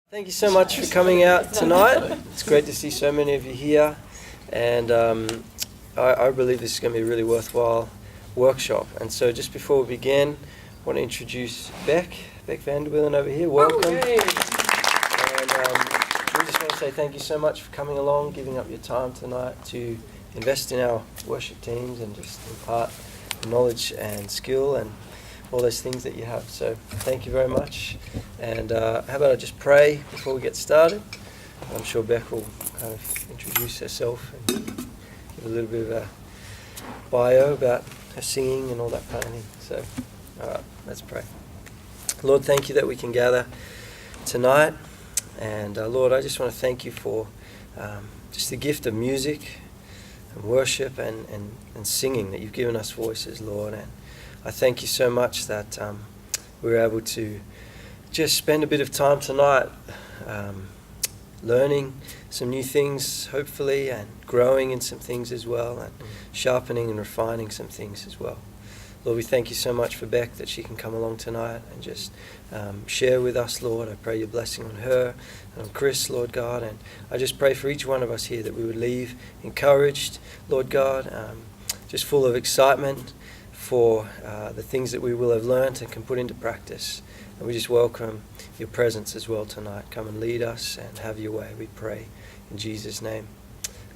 Thank you so much for coming out tonight. It's great to see so many of you here, and I believe this is going to be a really worthwhile workshop. And so just before we begin, I want to introduce Beck van der Wielen over here. Welcome. And we just want to say thank you so much for coming along, giving up your time tonight to invest in our worship teams and just impart knowledge and skill and all those things that you have. So thank you very much. And how about I just pray before we get started? I'm sure Beck will kind of introduce herself and give a little bit of a bio about her singing and all that kind of thing. So, all right, let's pray. Lord, thank you that we can gather tonight. And Lord, I just want to thank you for just the gift of music and worship and singing, that you've given us voices, Lord. And I thank you so much that we're able to just spend a bit of time tonight learning some new things, hopefully, and growing in some things as well, and sharpening and refining some things as well. Lord, we thank you so much for Beck, that she can come along tonight and just share with us, Lord. I pray your blessing on her and on Chris, Lord God, and I just pray for each one of us here that we would leave encouraged, Lord God, just full of excitement for the things that we will have learnt and can put into practice. And we just welcome your presence as well tonight. Come and lead us and have your way, we pray. In Jesus' name.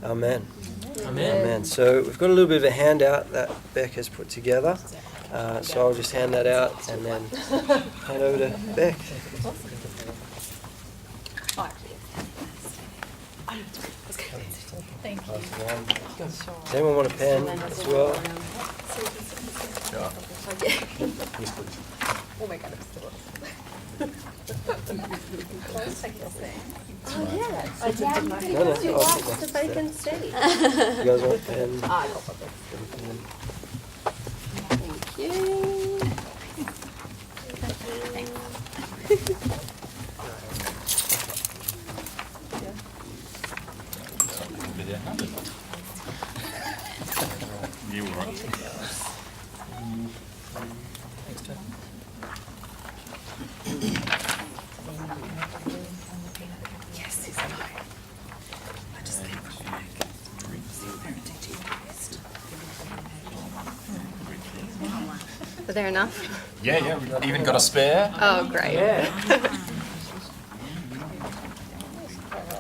Amen. Amen. Amen. So we've got a little bit of a handout that Beck has put together. So I'll just hand that out and then hand over to Beck. Thank you. Does anyone want a pen as well? Oh my God, I'm still Oh yeah, I did. No, You I'll watched sit the there. vacant stage. You guys want a pen? Thank you. You were right. Thanks, Ted. Yes, he's fine. I just came from work. Parenting team test. Are there enough? Yeah, we've even got a spare. Oh, great.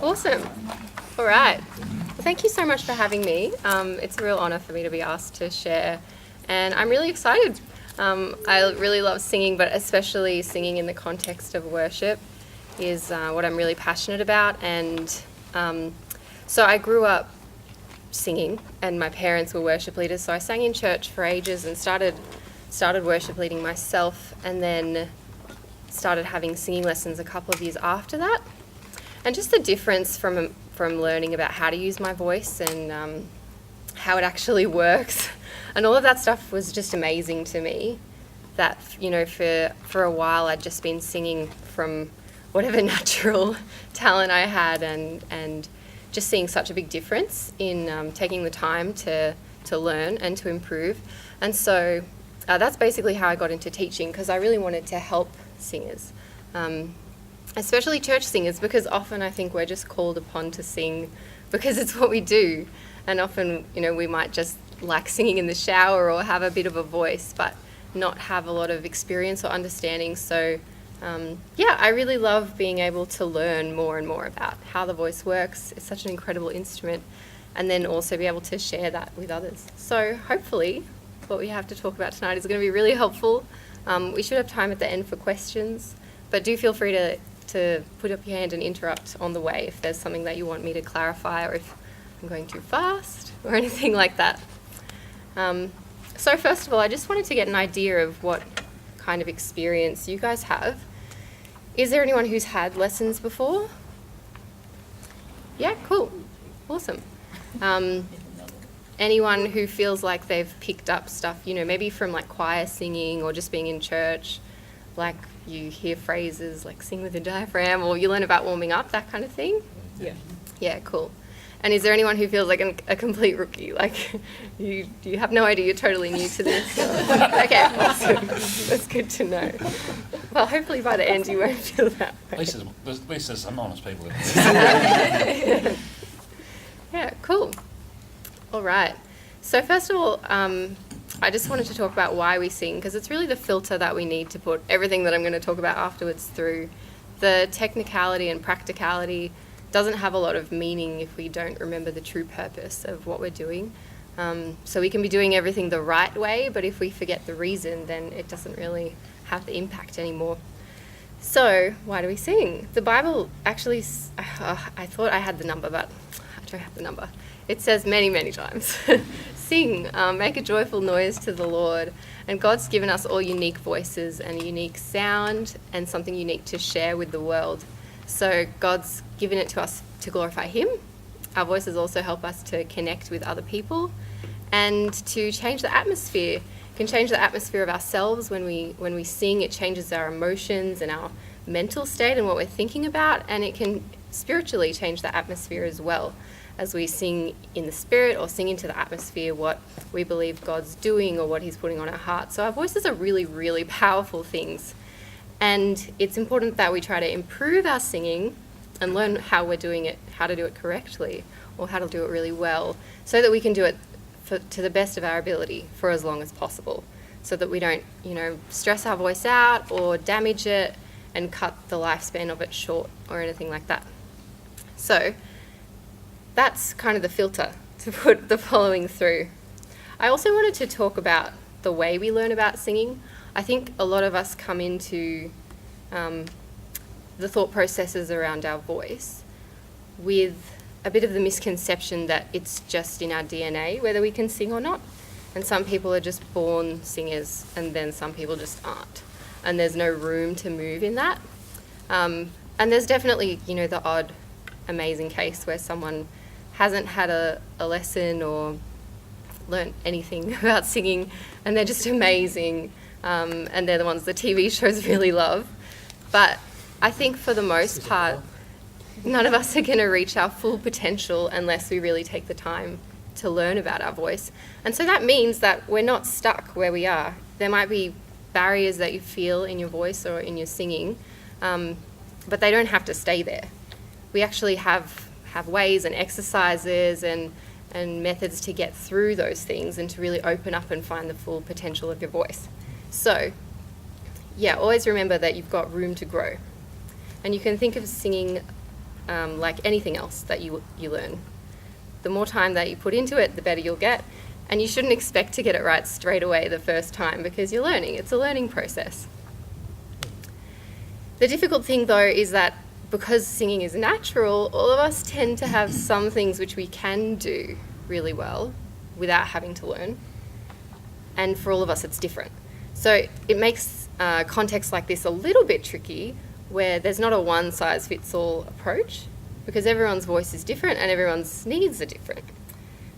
Awesome. All right. Well, thank you so much for having me. It's a real honour for me to be asked to share, and I'm really excited. I really love singing, but especially singing in the context of worship is what I'm really passionate about. And so I grew up singing, and my parents were worship leaders, so I sang in church for ages and started worship leading myself, and then started having singing lessons a couple of years after that. And just the difference from learning about how to use my voice and how it actually works and all of that stuff was just amazing to me. That, you know, for a while I'd just been singing from whatever natural talent I had, and just seeing such a big difference in taking the time to learn and to improve. And so that's basically how I got into teaching, because I really wanted to help singers. Especially church singers, because often I think we're just called upon to sing because it's what we do. And often, you know, we might just like singing in the shower or have a bit of a voice, but not have a lot of experience or understanding. So, yeah, I really love being able to learn more and more about how the voice works. It's such an incredible instrument. And then also be able to share that with others. So hopefully what we have to talk about tonight is going to be really helpful. We should have time at the end for questions, but do feel free to put up your hand and interrupt on the way if there's something that you want me to clarify, or if I'm going too fast or anything like that. So first of all, I just wanted to get an idea of what kind of experience you guys have. Is there anyone who's had lessons before? Yeah, cool. Awesome. Anyone who feels like they've picked up stuff, you know, maybe from like choir singing or just being in church, like you hear phrases like sing with the diaphragm, or you learn about warming up, that kind of thing? Yeah. Yeah, cool. And is there anyone who feels like a complete rookie? Like, you have no idea, you're totally new to this? Okay, awesome. That's good to know. Well, hopefully by the end you won't feel that way. At least there's some honest people in Yeah. Yeah, cool. All right. So first of all, I just wanted to talk about why we sing, because it's really the filter that we need to put everything that I'm going to talk about afterwards through. The technicality and practicality doesn't have a lot of meaning if we don't remember the true purpose of what we're doing. So we can be doing everything the right way, but if we forget the reason, then it doesn't really have the impact anymore. So why do we sing? The Bible actually, I thought I had the number, but I don't have the number. It says many, many times, sing, make a joyful noise to the Lord. And God's given us all unique voices and a unique sound and something unique to share with the world. So God's given it to us to glorify Him. Our voices also help us to connect with other people and to change the atmosphere. It can change the atmosphere of ourselves when we sing. It changes our emotions and our mental state and what we're thinking about, and it can spiritually change the atmosphere as well as we sing in the spirit or sing into the atmosphere what we believe God's doing or what He's putting on our heart. So our voices are really, really powerful things. And it's important that we try to improve our singing and learn how we're doing it, how to do it correctly, or how to do it really well, so that we can do it to the best of our ability for as long as possible, so that we don't, stress our voice out or damage it and cut the lifespan of it short or anything like that. So that's kind of the filter to put the following through. I also wanted to talk about the way we learn about singing. I think a lot of us come into the thought processes around our voice with a bit of the misconception that it's just in our DNA, whether we can sing or not. And some people are just born singers, and then some people just aren't. And there's no room to move in that. And there's definitely, the odd amazing case where someone hasn't had a lesson or learnt anything about singing, and they're just amazing, and they're the ones the TV shows really love. But I think for the most part, none of us are going to reach our full potential unless we really take the time to learn about our voice. And so that means that we're not stuck where we are. There might be barriers that you feel in your voice or in your singing, but they don't have to stay there. We actually have ways and exercises and methods to get through those things and to really open up and find the full potential of your voice. So, always remember that you've got room to grow. And you can think of singing like anything else that you learn. The more time that you put into it, the better you'll get. And you shouldn't expect to get it right straight away the first time, because you're learning. It's a learning process. The difficult thing, though, is that because singing is natural, all of us tend to have some things which we can do really well without having to learn. And for all of us, it's different. So it makes contexts like this a little bit tricky, where there's not a one-size-fits-all approach, because everyone's voice is different and everyone's needs are different.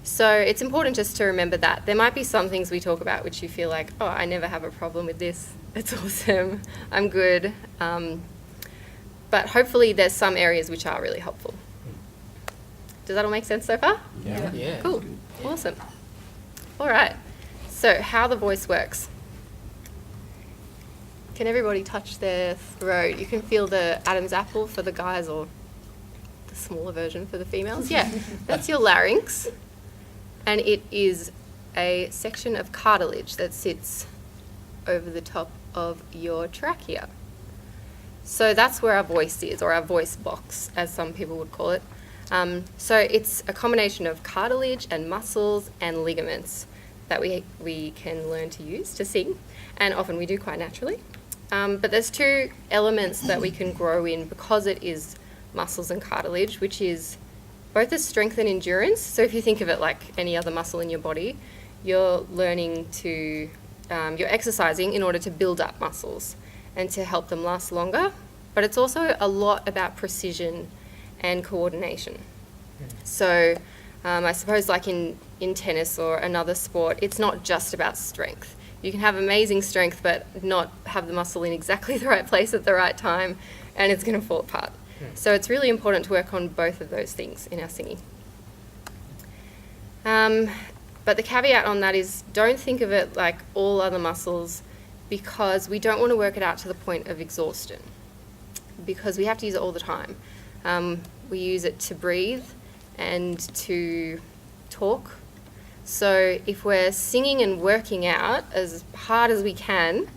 So it's important just to remember that. There might be some things we talk about which you feel like, oh, I never have a problem with this. It's awesome. I'm good. But hopefully there's some areas which are really helpful. Does that all make sense so far? Yeah. Cool. Awesome. All right. So how the voice works. Can everybody touch their throat? You can feel the Adam's apple for the guys, or the smaller version for the females. Yeah, that's your larynx. And it is a section of cartilage that sits over the top of your trachea. So that's where our voice is, or our voice box, as some people would call it. So it's a combination of cartilage and muscles and ligaments that we can learn to use to sing, and often we do quite naturally. But there's two elements that we can grow in because it is muscles and cartilage, which is both the strength and endurance. So if you think of it like any other muscle in your body, you're learning to, you're exercising in order to build up muscles and to help them last longer. But it's also a lot about precision and coordination. So I suppose like in tennis or another sport, it's not just about strength. You can have amazing strength but not have the muscle in exactly the right place at the right time, and it's going to fall apart. So it's really important to work on both of those things in our singing. But the caveat on that is don't think of it like all other muscles, because we don't want to work it out to the point of exhaustion, because we have to use it all the time. We use it to breathe and to talk. So if we're singing and working out as hard as we can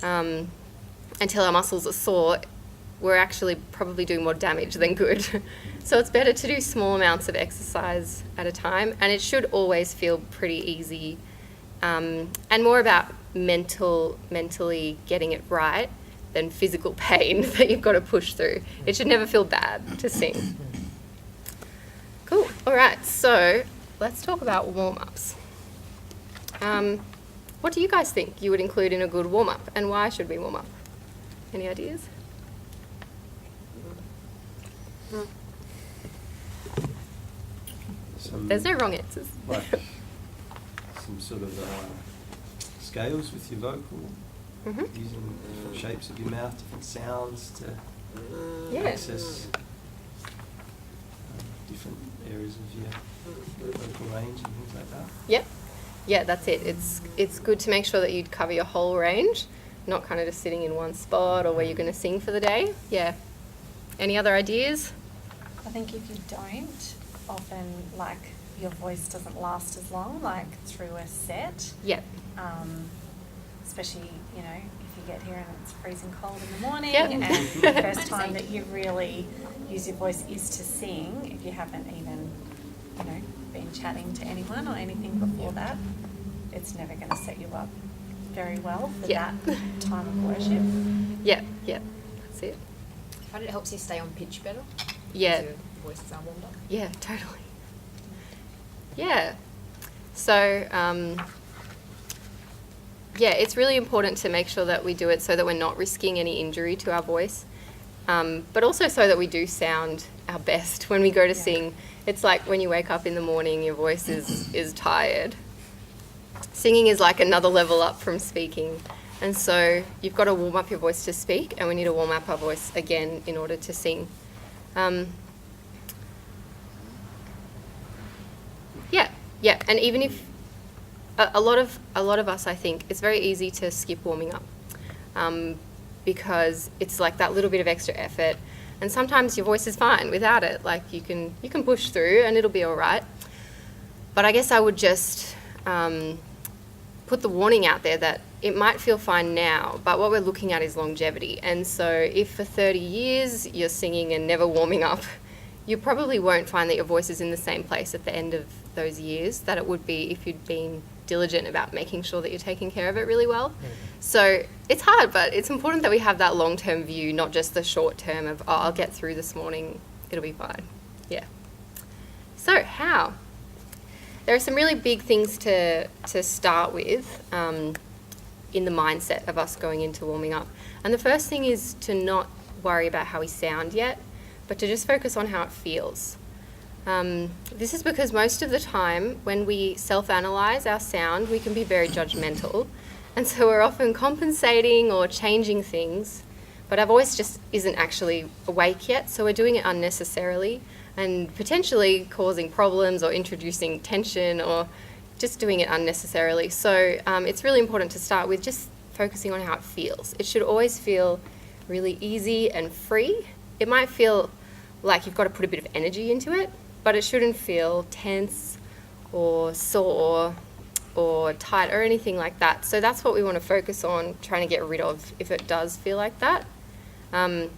until our muscles are sore, we're actually probably doing more damage than good. So it's better to do small amounts of exercise at a time, and it should always feel pretty easy, and more about mentally getting it right than physical pain that you've got to push through. It should never feel bad to sing. Cool. All right, so let's talk about warm-ups. What do you guys think you would include in a good warm-up, and why should we warm up? Any ideas? There's no wrong answers. Like some sort of scales with your vocal, using different shapes of your mouth, different sounds to access different areas of your vocal range and things like that. Yep. Yeah, that's it. It's good to make sure that you cover your whole range, not kind of just sitting in one spot or where you're going to sing for the day. Yeah. Any other ideas? I think if you don't, often like your voice doesn't last as long, like through a set. Yep. Especially, you know, if you get here and it's freezing cold in the morning, Yep. and the first time that you really use your voice is to sing, if you haven't even, you know, been chatting to anyone or anything before that, it's never going to set you up very well for that time of worship. Yeah, yeah, that's it. I find it helps you stay on pitch better. Yeah. Because your voices are warmed up. Yeah, totally. Yeah. So, yeah, it's really important to make sure that we do it so that we're not risking any injury to our voice, but also so that we do sound our best when we go to sing. It's like when you wake up in the morning, your voice is tired. Singing is like another level up from speaking. And so you've got to warm up your voice to speak, and we need to warm up our voice again in order to sing. Yeah, and even if a lot of us, I think, it's very easy to skip warming up because it's like that little bit of extra effort, and sometimes your voice is fine without it. Like you can push through and it'll be all right. But I guess I would just put the warning out there that it might feel fine now, but what we're looking at is longevity. And so if for 30 years you're singing and never warming up, you probably won't find that your voice is in the same place at the end of those years that it would be if you'd been diligent about making sure that you're taking care of it really well. So it's hard, but it's important that we have that long-term view, not just the short term of, oh, I'll get through this morning, it'll be fine. Yeah. So how? There are some really big things to start with in the mindset of us going into warming up. And the first thing is to not worry about how we sound yet, but to just focus on how it feels. This is because most of the time when we self-analyze our sound, we can be very judgmental. And so we're often compensating or changing things, but our voice just isn't actually awake yet, so we're doing it unnecessarily and potentially causing problems or introducing tension or just doing it unnecessarily. So it's really important to start with just focusing on how it feels. It should always feel really easy and free. It might feel like you've got to put a bit of energy into it, but it shouldn't feel tense or sore or tight or anything like that. So that's what we want to focus on, trying to get rid of if it does feel like that. And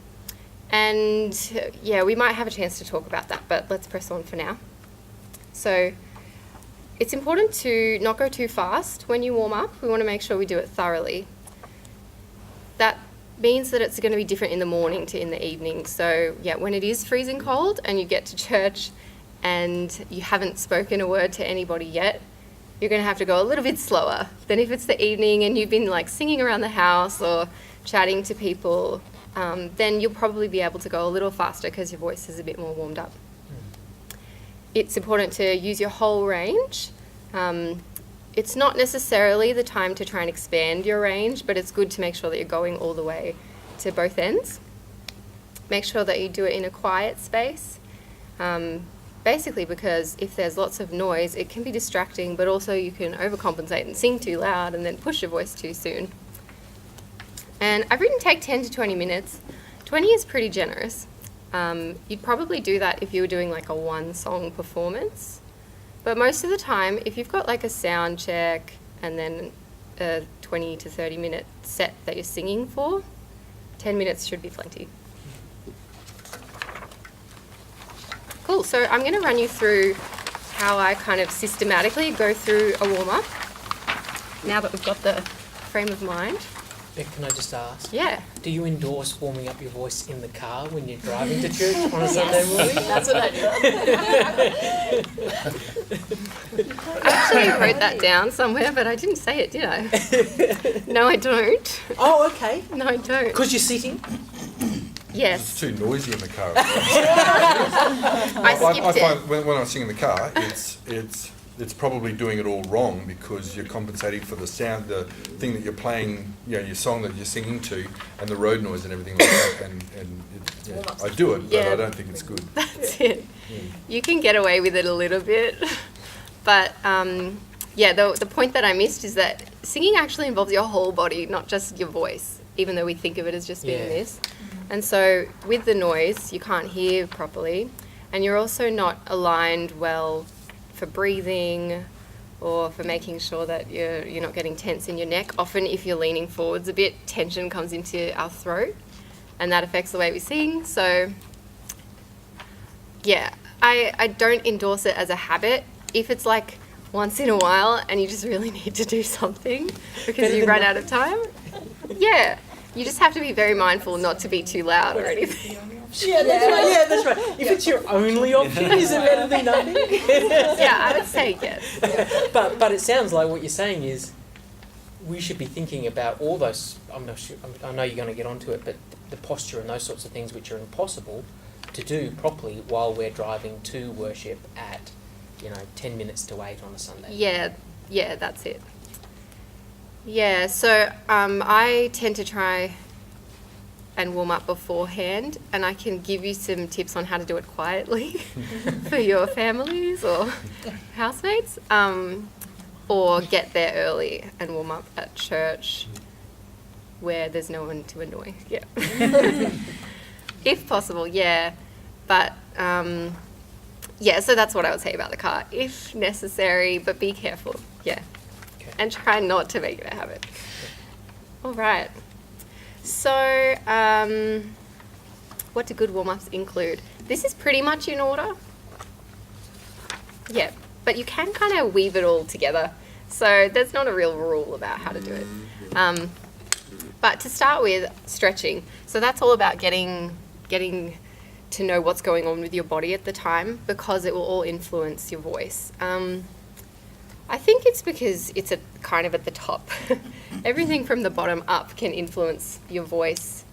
yeah, we might have a chance to talk about that, but let's press on for now. So it's important to not go too fast when you warm up. We want to make sure we do it thoroughly. That means that it's going to be different in the morning to in the evening. So yeah, when it is freezing cold and you get to church and you haven't spoken a word to anybody yet, you're going to have to go a little bit slower than if it's the evening and you've been like singing around the house or chatting to people. Then you'll probably be able to go a little faster because your voice is a bit more warmed up. It's important to use your whole range. It's not necessarily the time to try and expand your range, but it's good to make sure that you're going all the way to both ends. Make sure that you do it in a quiet space. basically because if there's lots of noise, it can be distracting, but also you can overcompensate and sing too loud and then push your voice too soon. And I've written take 10 to 20 minutes. 20 is pretty generous. You'd probably do that if you were doing like a one-song performance. But most of the time, if you've got like a sound check and then a 20 to 30 minute set that you're singing for, 10 minutes should be plenty. Cool, so I'm going to run you through how I kind of systematically go through a warm-up, now that we've got the frame of mind. Beck, can I just ask? Yeah. Do you endorse warming up your voice in the car when you're driving to church on a Sunday morning? That's what I do. I actually wrote that down somewhere, but I didn't say it, did I? No, I don't. Oh, okay. No, I don't. Because you're sitting? It's Yes. too noisy in the car. I skipped it. find when I sing in the car, it's probably doing it all wrong because you're compensating for the sound, the thing that you're playing, you know, your song that you're singing to, and the road noise and everything like that. And I do it, but Yeah. I don't think it's good. That's it. You can get away with it a little bit. But the point that I missed is that singing actually involves your whole body, not just your voice, even though we think of it as just being Yeah. this. And so with the noise, you can't hear properly, and you're also not aligned well for breathing or for making sure that you're not getting tense in your neck. Often if you're leaning forwards a bit, tension comes into our throat, and that affects the way we sing. So yeah, I don't endorse it as a habit. If it's like once in a while and you just really need to do something because you run out of time, yeah, you just have to be very mindful not to be too loud or anything. Yeah, that's right. If it's your only option, is it better than nothing? Yeah, I would say yes. But it sounds like what you're saying is we should be thinking about all those, I'm not sure, I know you're going to get onto it, but the posture and those sorts of things which are impossible to do properly while we're driving to worship at, 10 minutes to 8 on a Sunday. Yeah, that's it. Yeah, so I tend to try and warm up beforehand, and I can give you some tips on how to do it quietly for your families or housemates, or get there early and warm up at church where there's no one to annoy. Yeah. If possible, yeah. But so that's what I would say about the car. If necessary, but be careful. Yeah. Okay. And try not to make it a habit. All right. So, what do good warm-ups include? This is pretty much in order. Yeah, but you can kind of weave it all together. So there's not a real rule about how to do it. But to start with, stretching. So that's all about getting to know what's going on with your body at the time, because it will all influence your voice. I think it's because it's kind of at the top. Everything from the bottom up can influence your voice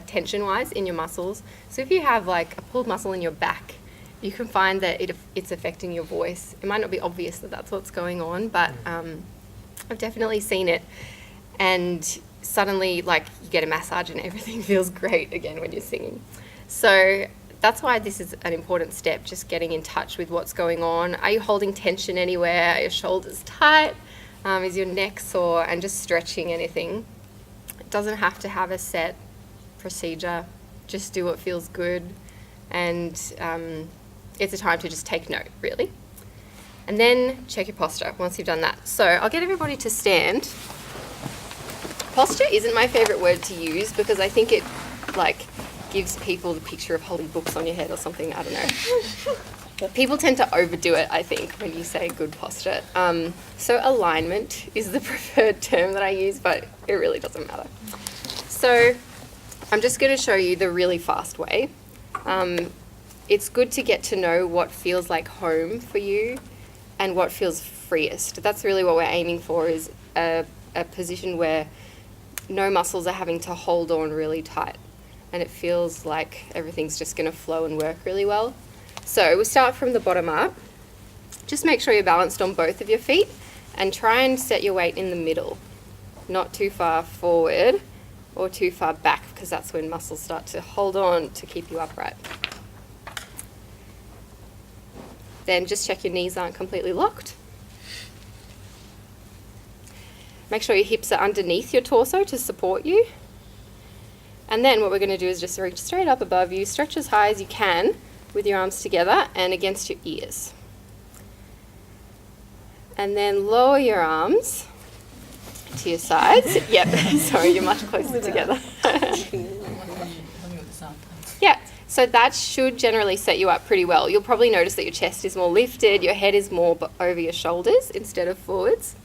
tension-wise in your muscles. So if you have like a pulled muscle in your back, you can find that it's affecting your voice. It might not be obvious that that's what's going on, but I've definitely seen it. And suddenly, like, you get a massage and everything feels great again when you're singing. So that's why this is an important step, just getting in touch with what's going on. Are you holding tension anywhere? Are your shoulders tight? Is your neck sore? And just stretching anything. It doesn't have to have a set procedure. Just do what feels good. And it's a time to just take note, really. And then check your posture once you've done that. So I'll get everybody to stand. Posture isn't my favourite word to use because I think it, gives people the picture of holding books on your head or something. I don't know. People tend to overdo it, I think, when you say good posture. So alignment is the preferred term that I use, but it really doesn't matter. So I'm just going to show you the really fast way. It's good to get to know what feels like home for you and what feels freest. That's really what we're aiming for, is a position where no muscles are having to hold on really tight, and it feels like everything's just going to flow and work really well. So we start from the bottom up. Just make sure you're balanced on both of your feet and try and set your weight in the middle, not too far forward or too far back, because that's when muscles start to hold on to keep you upright. then just check your knees aren't completely locked. Make sure your hips are underneath your torso to support you. And then what we're going to do is just reach straight up above you, stretch as high as you can with your arms together and against your ears. And then lower your arms to your sides. Yep, sorry, you're much closer together. Yeah, so that should generally set you up pretty well. You'll probably notice that your chest is more lifted, your head is more over your shoulders instead of forwards.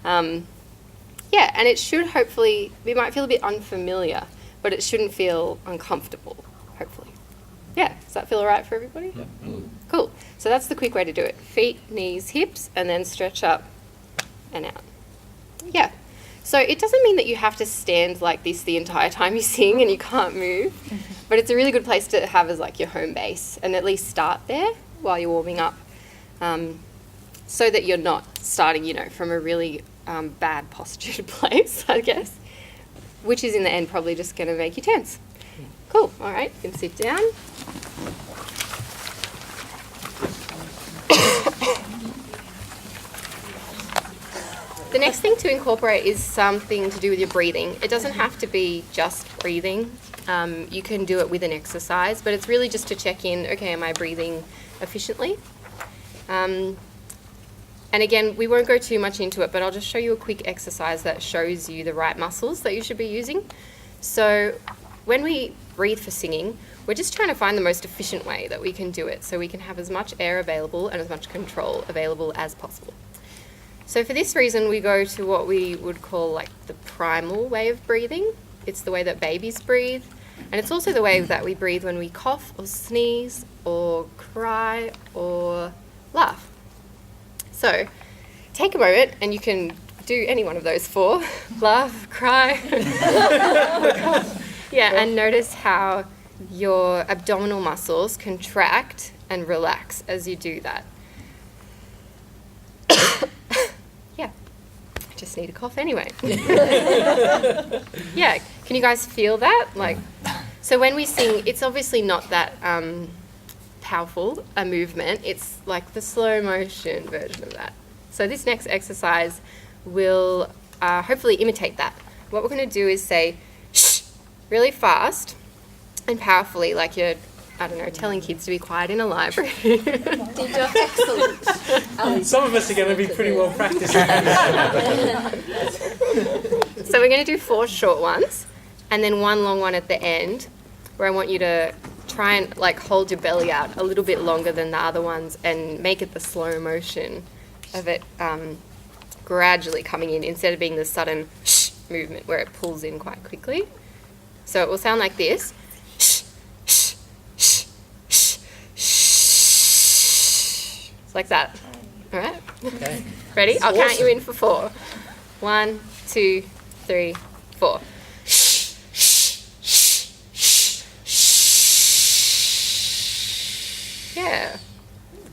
Yeah, and it should hopefully, it might feel a bit unfamiliar, but it shouldn't feel uncomfortable, hopefully. Yeah, does that feel all right for everybody? Yeah. Cool. So that's the quick way to do it. Feet, knees, hips, and then stretch up and out. Yeah. So it doesn't mean that you have to stand like this the entire time you sing and you can't move, but it's a really good place to have as like your home base and at least start there while you're warming up, so that you're not starting, you know, from a really bad postured place, I guess, which is in the end probably just going to make you tense. Cool. All right, you can sit down. The next thing to incorporate is something to do with your breathing. It doesn't have to be just breathing. You can do it with an exercise, but it's really just to check in, okay, am I breathing efficiently? And again, we won't go too much into it, but I'll just show you a quick exercise that shows you the right muscles that you should be using. So when we breathe for singing, we're just trying to find the most efficient way that we can do it so we can have as much air available and as much control available as possible. So for this reason, we go to what we would call like the primal way of breathing. It's the way that babies breathe, and it's also the way that we breathe when we cough or sneeze or cry or laugh. So take a moment, and you can do any one of those four. Laugh, cry, yeah, and notice how your abdominal muscles contract and relax as you do that. Yeah, I just need a cough anyway. Yeah, can you guys feel that? Like, so when we sing, it's obviously not that powerful a movement. It's like the slow motion version of that. So this next exercise will hopefully imitate that. What we're going to do is say shh really fast and powerfully, like you're, I don't know, telling kids to be quiet in a library. Excellent. Some of us are going to be pretty well practiced. So we're going to do 4 short ones and then 1 long one at the end, where I want you to try and like hold your belly out a little bit longer than the other ones and make it the slow motion of it gradually coming in instead of being the sudden shh movement where it pulls in quite quickly. So it will sound like this. Like that. All right? Okay. Ready? That's I'll count awesome. you in for 4. 1, 2, 3, 4. Yeah.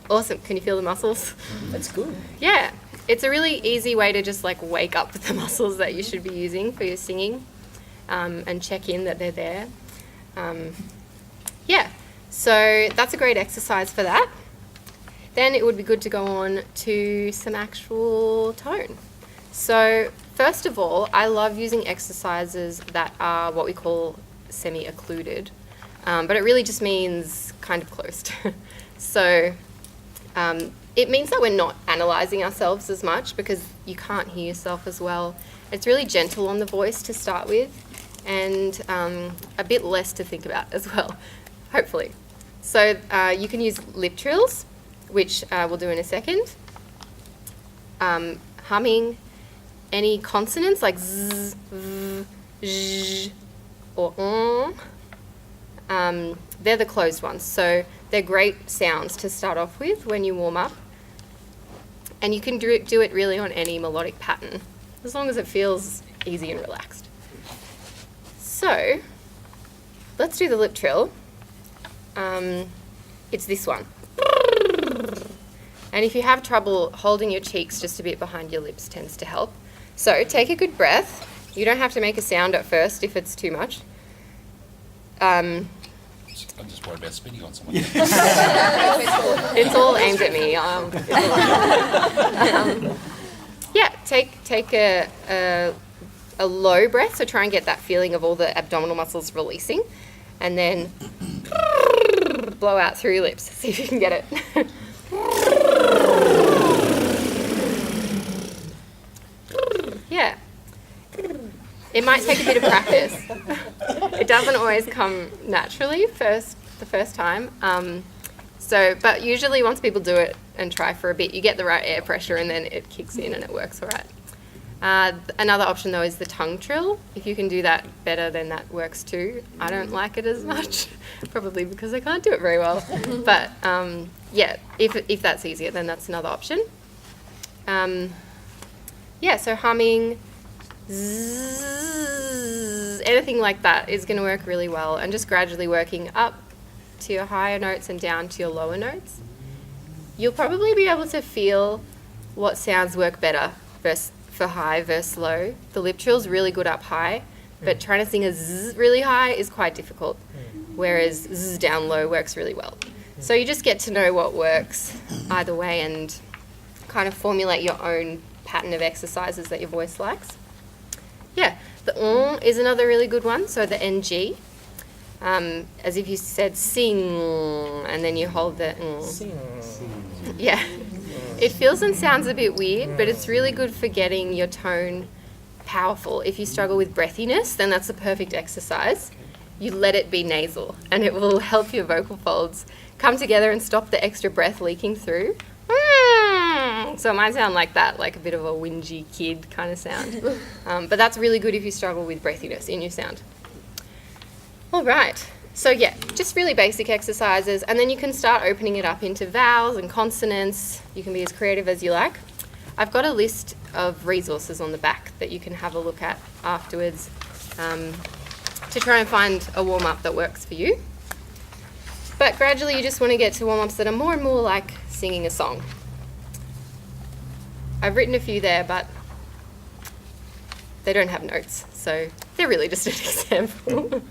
Awesome. Can you feel the muscles? That's good. Yeah. It's a really easy way to just like wake up the muscles that you should be using for your singing, and check in that they're there. Yeah. So that's a great exercise for that. Then it would be good to go on to some actual tone. So first of all, I love using exercises that are what we call semi-occluded, but it really just means kind of closed. So it means that we're not analysing ourselves as much because you can't hear yourself as well. It's really gentle on the voice to start with, and a bit less to think about as well, hopefully. So you can use lip trills, which we'll do in a second. Humming any consonants like z, v, zh, or they're the closed ones. So they're great sounds to start off with when you warm up. And you can do it really on any melodic pattern, as long as it feels easy and relaxed. So let's do the lip trill. It's this one. And if you have trouble, holding your cheeks just a bit behind your lips tends to help. So take a good breath. You don't have to make a sound at first if it's too much. I'm just worried about spitting on someone. It's all aimed at me. Yeah, take a low breath, so try and get that feeling of all the abdominal muscles releasing, and then blow out through your lips. See if you can get it. Yeah. It might take a bit of practice. It doesn't always come naturally the first time. But usually once people do it and try for a bit, you get the right air pressure and then it kicks in and it works all right. Another option though is the tongue trill. If you can do that better, then that works too. I don't like it as much, probably because I can't do it very well. But yeah, if that's easier, then that's another option. Yeah, so humming, zzz, anything like that is going to work really well, and just gradually working up to your higher notes and down to your lower notes. You'll probably be able to feel what sounds work better for high versus low. The lip trill's really good up high, but trying to sing a zzz really high is quite difficult, whereas zzz down low works really well. So you just get to know what works either way and kind of formulate your own pattern of exercises that your voice likes. Yeah, the is another really good one, so the NG. As if you said sing, and then you hold the Sing. Yeah. It feels and sounds a bit weird, but it's really good for getting your tone powerful. If you struggle with breathiness, then that's a perfect exercise. You let it be nasal, and it will help your vocal folds come together and stop the extra breath leaking through. So it might sound like that, like a bit of a whingy kid kind of sound. But that's really good if you struggle with breathiness in your sound. All right, so yeah, just really basic exercises, and then you can start opening it up into vowels and consonants. You can be as creative as you like. I've got a list of resources on the back that you can have a look at afterwards to try and find a warm-up that works for you. But gradually you just want to get to warm-ups that are more and more like singing a song. I've written a few there, but they don't have notes, so they're really just an example.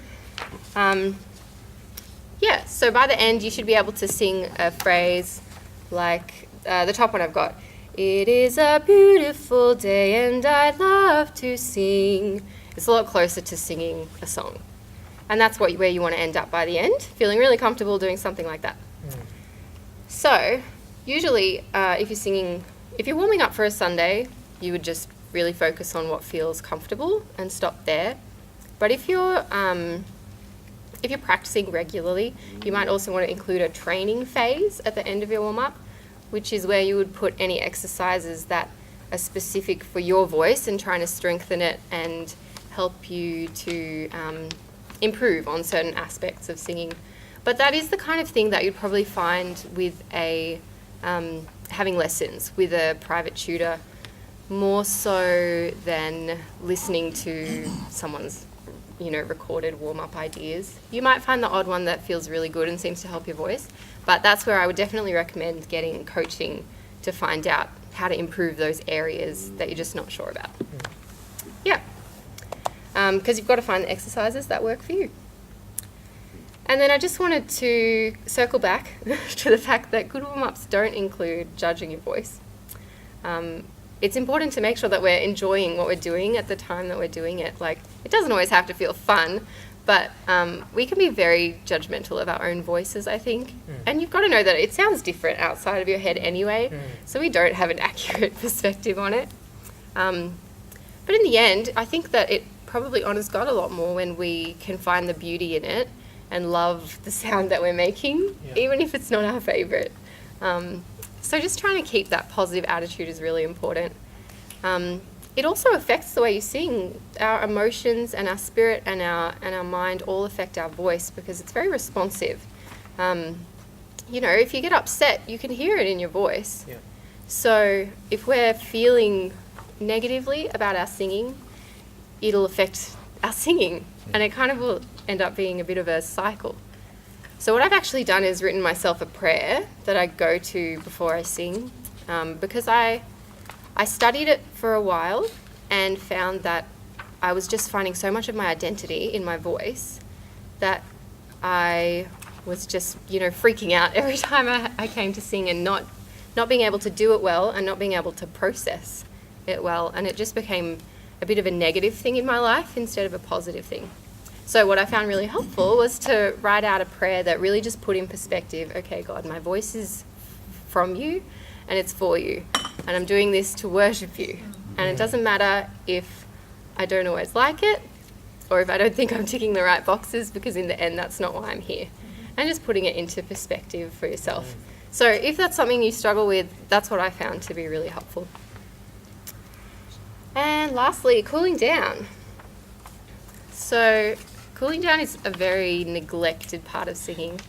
Yeah, so by the end you should be able to sing a phrase like the top one I've got. It is a beautiful day and I love to sing. It's a lot closer to singing a song. And that's where you want to end up by the end, feeling really comfortable doing something like that. So, usually if you're warming up for a Sunday, you would just really focus on what feels comfortable and stop there. But if you're practicing regularly, you might also want to include a training phase at the end of your warm-up, which is where you would put any exercises that are specific for your voice and trying to strengthen it and help you to improve on certain aspects of singing. But that is the kind of thing that you'd probably find with having lessons with a private tutor, more so than listening to someone's recorded warm-up ideas. You might find the odd one that feels really good and seems to help your voice, but that's where I would definitely recommend getting coaching to find out how to improve those areas that you're just not sure about. Yeah, because you've got to find the exercises that work for you. And then I just wanted to circle back to the fact that good warm-ups don't include judging your voice. It's important to make sure that we're enjoying what we're doing at the time that we're doing it. Like, it doesn't always have to feel fun, but we can be very judgmental of our own voices, I think. And you've got to know that it sounds different outside of your head anyway, so we don't have an accurate perspective on it. But in the end, I think that it probably honors God a lot more when we can find the beauty in it and love the sound that we're making, even if it's not our favourite. So just trying to keep that positive attitude is really important. It also affects the way you sing. Our emotions and our spirit and our mind all affect our voice because it's very responsive. If you get upset, you can hear it in your voice. Yeah. So if we're feeling negatively about our singing, it'll affect our singing, and it kind of will end up being a bit of a cycle. So what I've actually done is written myself a prayer that I go to before I sing, because I studied it for a while and found that I was just finding so much of my identity in my voice that I was just, freaking out every time I came to sing and not being able to do it well and not being able to process it well. And it just became a bit of a negative thing in my life instead of a positive thing. So what I found really helpful was to write out a prayer that really just put in perspective, okay, God, my voice is from you and it's for you. And I'm doing this to worship you. And it doesn't matter if I don't always like it or if I don't think I'm ticking the right boxes, because in the end, that's not why I'm here. And just putting it into perspective for yourself. So if that's something you struggle with, that's what I found to be really helpful. And lastly, cooling down. So cooling down is a very neglected part of singing,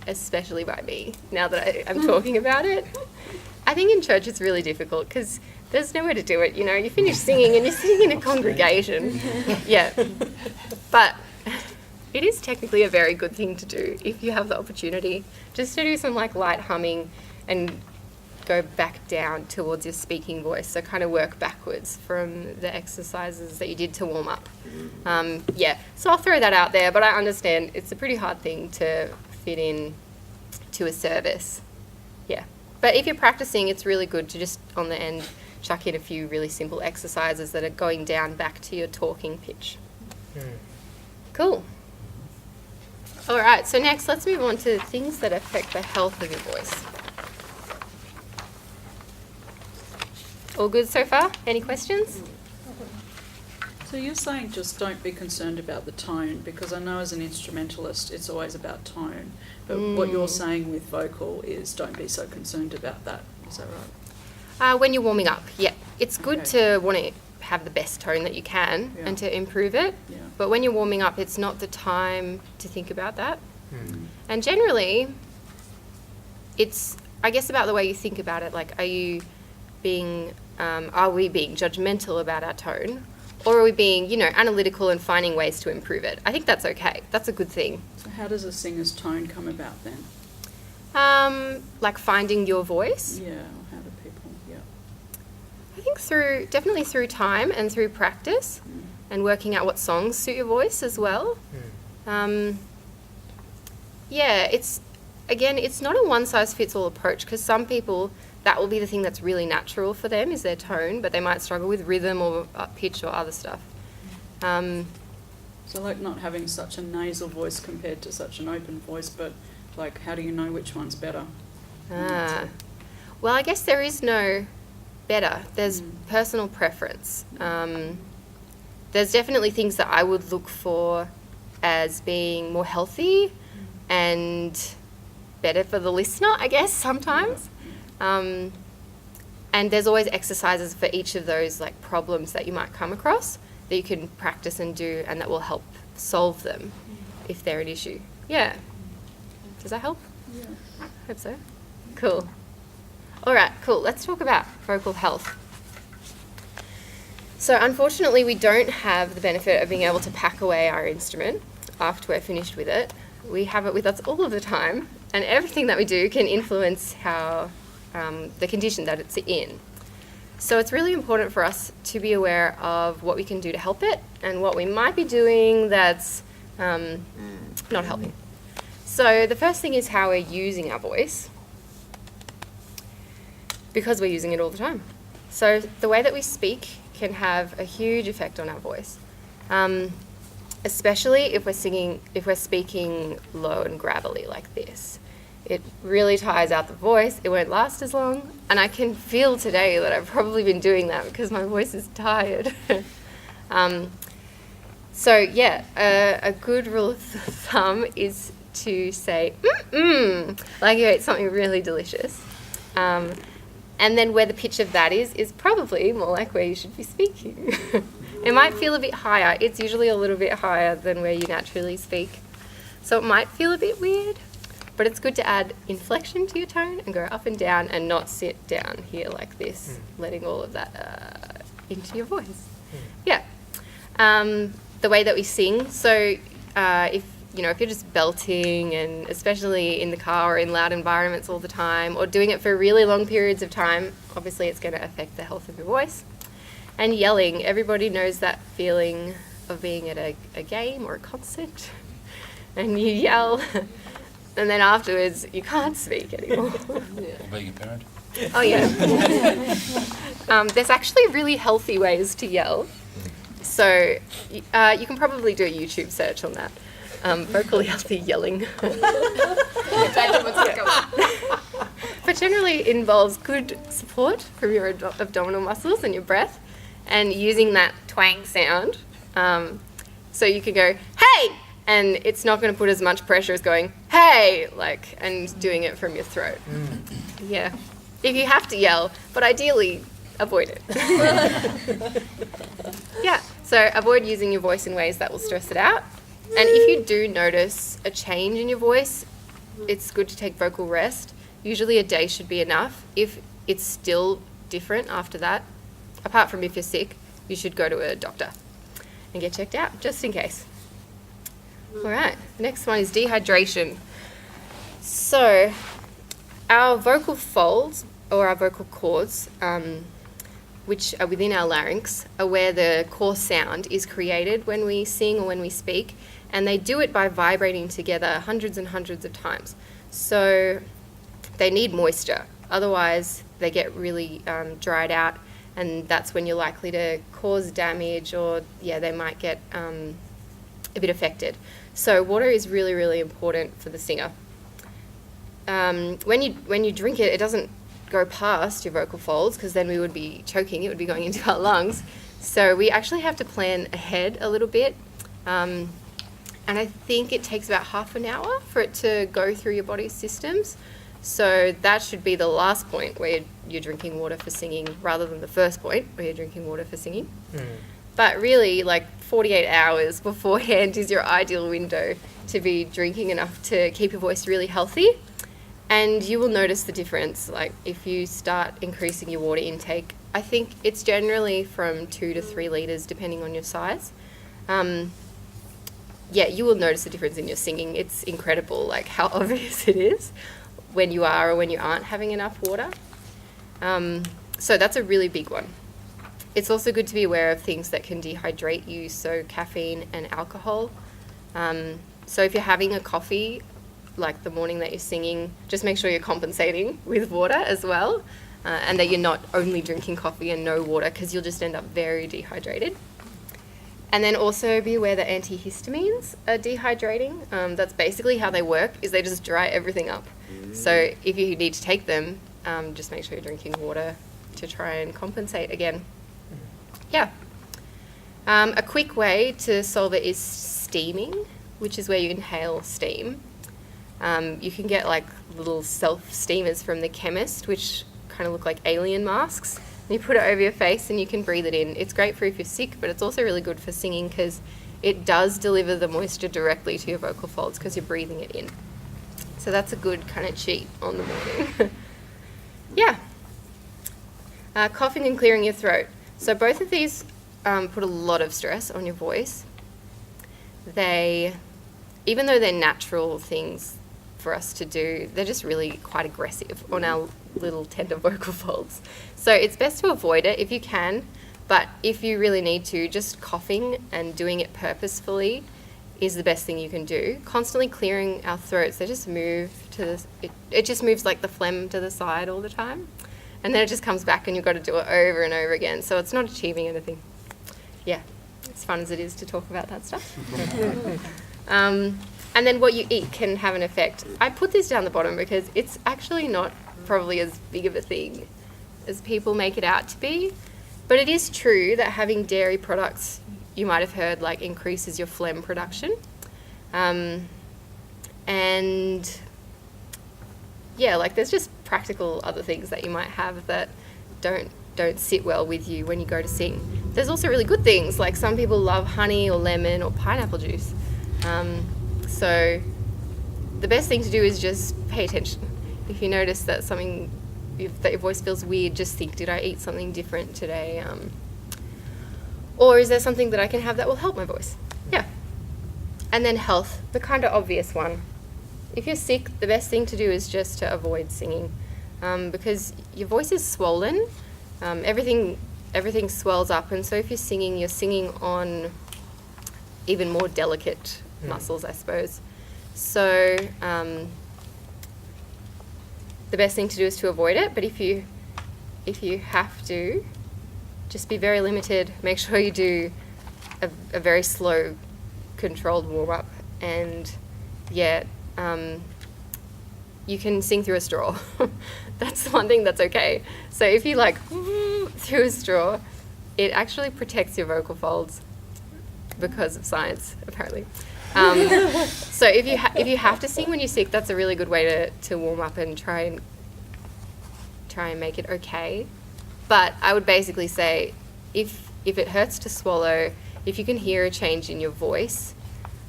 especially by me, now that I'm talking about it. I think in church it's really difficult because there's nowhere to do it, You finish singing and you're sitting in a congregation. Yeah. But it is technically a very good thing to do if you have the opportunity, just to do some light humming and go back down towards your speaking voice. So kind of work backwards from the exercises that you did to warm up. So I'll throw that out there, but I understand it's a pretty hard thing to fit in to a service. Yeah. But if you're practicing, it's really good to just on the end chuck in a few really simple exercises that are going down back to your talking pitch. Cool. All right, so next let's move on to things that affect the health of your voice. All good so far? Any questions? So you're saying just don't be concerned about the tone, because I know as an instrumentalist it's always about tone, but what you're saying with vocal is don't be so concerned about that. Is that right? When you're warming up, yeah. It's good to want to have the best tone that you can and to improve it. Yeah. But when you're warming up, it's not the time to think about that. And generally, it's, I guess, about the way you think about it. Are we being judgmental about our tone? Or are we being, analytical and finding ways to improve it? I think that's okay. That's a good thing. So how does a singer's tone come about then? Finding your voice. Yeah, or how do people, I think definitely through time and through practice and working out what songs suit your voice as well. It's not a one-size-fits-all approach, because some people, that will be the thing that's really natural for them is their tone, but they might struggle with rhythm or pitch or other stuff. So not having such a nasal voice compared to such an open voice, but how do you know which one's better? Well, I guess there is no better. There's personal preference. There's definitely things that I would look for as being more healthy and better for the listener, I guess, sometimes. And there's always exercises for each of those problems that you might come across that you can practice and do, and that will help solve them if they're an issue. Yeah. Does that help? Yeah. Hope so. Cool. All right, cool. Let's talk about vocal health. So unfortunately, we don't have the benefit of being able to pack away our instrument after we're finished with it. We have it with us all of the time, and everything that we do can influence how the condition that it's in. So it's really important for us to be aware of what we can do to help it and what we might be doing that's not helping. So the first thing is how we're using our voice, because we're using it all the time. So the way that we speak can have a huge effect on our voice, especially if we're speaking low and gravelly like this. It really tires out the voice. It won't last as long. And I can feel today that I've probably been doing that because my voice is tired. A good rule of thumb is to say, like you ate something really delicious. And then where the pitch of that is probably more like where you should be speaking. It might feel a bit higher. It's usually a little bit higher than where you naturally speak. So it might feel a bit weird. But it's good to add inflection to your tone and go up and down and not sit down here like this, letting all of that into your voice. Yeah. The way that we sing. So if you're just belting, and especially in the car or in loud environments all the time, or doing it for really long periods of time, obviously it's going to affect the health of your voice. And yelling, everybody knows that feeling of being at a game or a concert. and you yell, and then afterwards you can't speak anymore. Or being a parent. Oh yeah. There's actually really healthy ways to yell. So you can probably do a YouTube search on that. Vocally healthy yelling. Imagine what's going on. But generally it involves good support from your abdominal muscles and your breath, and using that twang sound. So you can go, hey! And it's not going to put as much pressure as going, hey! And doing it from your throat. Yeah. If you have to yell, but ideally avoid it. Yeah. So avoid using your voice in ways that will stress it out. And if you do notice a change in your voice, it's good to take vocal rest. Usually a day should be enough. If it's still different after that, apart from if you're sick, you should go to a doctor and get checked out, just in case. All right, the next one is dehydration. So our vocal folds, or our vocal cords, which are within our larynx, are where the core sound is created when we sing or when we speak, and they do it by vibrating together hundreds and hundreds of times. So they need moisture, otherwise they get really dried out, and that's when you're likely to cause damage, or they might get a bit affected. So water is really, really important for the singer. When you drink it, it doesn't go past your vocal folds, because then we would be choking, it would be going into our lungs. So we actually have to plan ahead a little bit. And I think it takes about half an hour for it to go through your body's systems. So that should be the last point where you're drinking water for singing, rather than the first point where you're drinking water for singing. But really, 48 hours beforehand is your ideal window to be drinking enough to keep your voice really healthy. And you will notice the difference. If you start increasing your water intake, I think it's generally from 2 to 3 litres, depending on your size. You will notice the difference in your singing. It's incredible, how obvious it is when you are or when you aren't having enough water. So that's a really big one. It's also good to be aware of things that can dehydrate you, so caffeine and alcohol. So if you're having a coffee, the morning that you're singing, just make sure you're compensating with water as well, and that you're not only drinking coffee and no water, because you'll just end up very dehydrated. And then also be aware that antihistamines are dehydrating. That's basically how they work, is they just dry everything up. So if you need to take them, just make sure you're drinking water to try and compensate again. Yeah. A quick way to solve it is steaming, which is where you inhale steam. You can get little self-steamers from the chemist, which kind of look like alien masks. And you put it over your face and you can breathe it in. It's great for if you're sick, but it's also really good for singing, because it does deliver the moisture directly to your vocal folds because you're breathing it in. So that's a good kind of cheat on the morning. Yeah. Coughing and clearing your throat. So both of these put a lot of stress on your voice. Even though they're natural things for us to do, they're just really quite aggressive on our little tender vocal folds. So it's best to avoid it if you can, but if you really need to, just coughing and doing it purposefully is the best thing you can do. Constantly clearing our throats, they just move to it just moves the phlegm to the side all the time, and then it just comes back and you've got to do it over and over again, so it's not achieving anything. Yeah, as fun as it is to talk about that stuff. And then what you eat can have an effect. I put this down the bottom because it's actually not probably as big of a thing as people make it out to be. But it is true that having dairy products, you might have heard, increases your phlegm production. And yeah, there's just practical other things that you might have that don't sit well with you when you go to sing. There's also really good things, some people love honey or lemon or pineapple juice. So the best thing to do is just pay attention. If you notice that that your voice feels weird, just think, did I eat something different today? Or is there something that I can have that will help my voice? Yeah. And then health, the kind of obvious one. If you're sick, the best thing to do is just to avoid singing, because your voice is swollen. Everything swells up, and so if you're singing on even more delicate muscles, I suppose. So the best thing to do is to avoid it, but if you have to, just be very limited. Make sure you do a very slow, controlled warm-up, and you can sing through a straw. That's the one thing that's okay. So if you like through a straw, it actually protects your vocal folds because of science, apparently. So if you have to sing when you're sick, that's a really good way to warm up and try and make it okay. But I would basically say, if it hurts to swallow, if you can hear a change in your voice,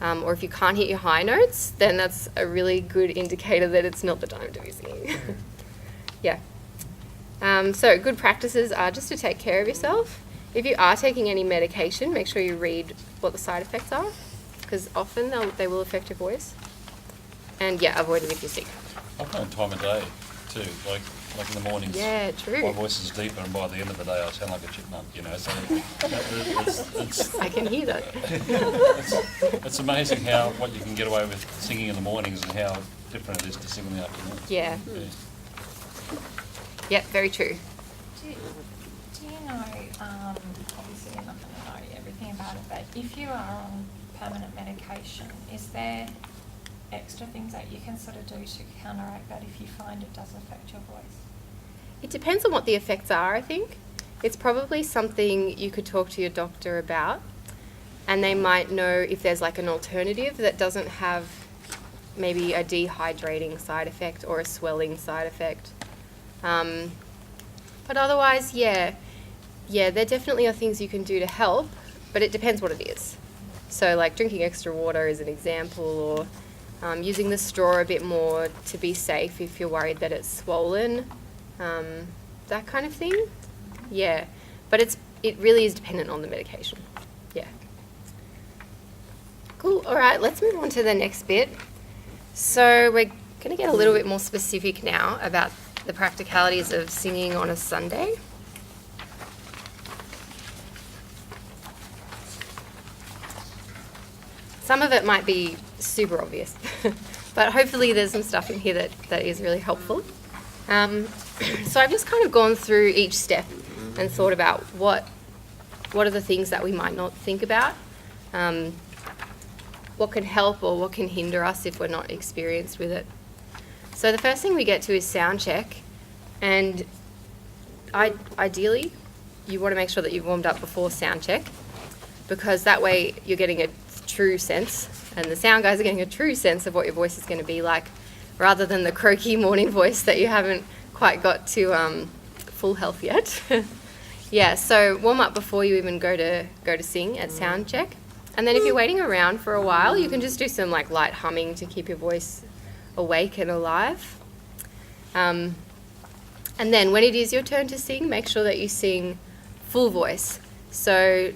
or if you can't hit your high notes, then that's a really good indicator that it's not the time to be singing. Yeah. So good practices are just to take care of yourself. If you are taking any medication, make sure you read what the side effects are, because often they will affect your voice. And yeah, avoid it if you're sick. I find time of day too, like in the mornings. Yeah, true. My voice is deeper, and by the end of the day, I sound like a chipmunk. You know, so it's I can hear that. it's amazing what you can get away with singing in the mornings and how different it is to sing in the afternoon. Yeah. Yeah, very true. Do you know, obviously you're not going to know everything about it, but if you are on permanent medication, is there extra things that you can sort of do to counteract that if you find it does affect your voice? It depends on what the effects are, I think. It's probably something you could talk to your doctor about, and they might know if there's like an alternative that doesn't have maybe a dehydrating side effect or a swelling side effect. But otherwise, yeah, there definitely are things you can do to help, but it depends what it is. So like drinking extra water is an example, or using the straw a bit more to be safe if you're worried that it's swollen, that kind of thing. Yeah, but it really is dependent on the medication. Yeah. Cool, all right, let's move on to the next bit. So we're going to get a little bit more specific now about the practicalities of singing on a Sunday. Some of it might be super obvious, but hopefully there's some stuff in here that is really helpful. So I've just kind of gone through each step and thought about what are the things that we might not think about, what can help or what can hinder us if we're not experienced with it. So the first thing we get to is sound check, and ideally you want to make sure that you've warmed up before sound check, because that way you're getting a true sense, and the sound guys are getting a true sense of what your voice is going to be like, rather than the croaky morning voice that you haven't quite got to full health yet. Yeah, so warm up before you even go to sing at sound check, and then if you're waiting around for a while, you can just do some like light humming to keep your voice awake and alive. And then when it is your turn to sing, make sure that you sing full voice. So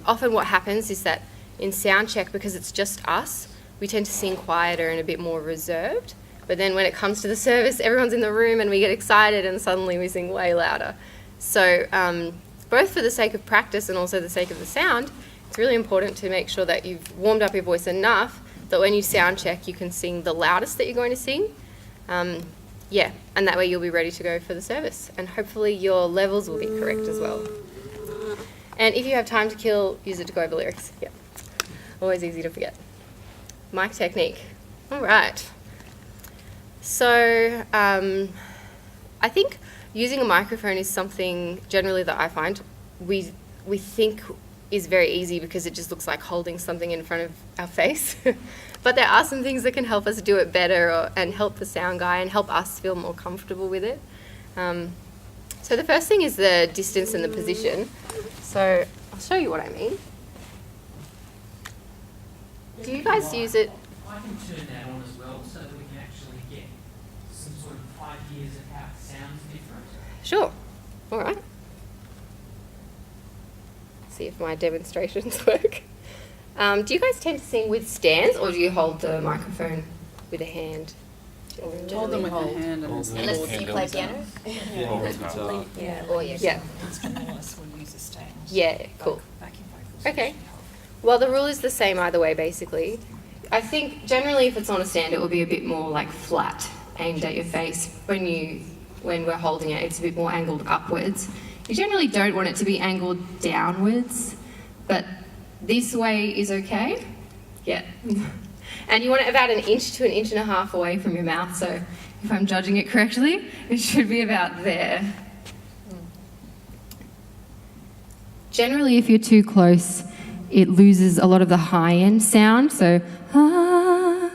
often what happens is that in sound check, because it's just us, we tend to sing quieter and a bit more reserved. But then when it comes to the service, everyone's in the room and we get excited and suddenly we sing way louder. So both for the sake of practice and also the sake of the sound, it's really important to make sure that you've warmed up your voice enough that when you sound check, you can sing the loudest that you're going to sing. Yeah, and that way you'll be ready to go for the service. And hopefully your levels will be correct as well. And if you have time to kill, use it to go over lyrics. Yeah, always easy to forget. Mic technique. All right. So I think using a microphone is something generally that I find we think is very easy because it just looks like holding something in front of our face. But there are some things that can help us do it better and help the sound guy and help us feel more comfortable with it. So the first thing is the distance and the position. So I'll show you what I mean. Do you guys use it? I can turn that on as well so that we can actually get some sort of ideas of how it sounds different. Sure. All right. See if my demonstrations work. Do you guys tend to sing with stands, or do you hold the microphone with a hand? Hold them with your hand and Unless you play piano. Yeah. Or yeah. Yeah. Instrumentalists will use a stand. Yeah, cool. Backing vocals. Okay. Well, the rule is the same either way, basically. I think generally if it's on a stand, it will be a bit more like flat, aimed at your face. When we're holding it, it's a bit more angled upwards. You generally don't want it to be angled downwards, but this way is okay. Yeah. And you want it about 1 inch to 1.5 inches away from your mouth, so if I'm judging it correctly, it should be about there. Generally, if you're too close, it loses a lot of the high end sound, so I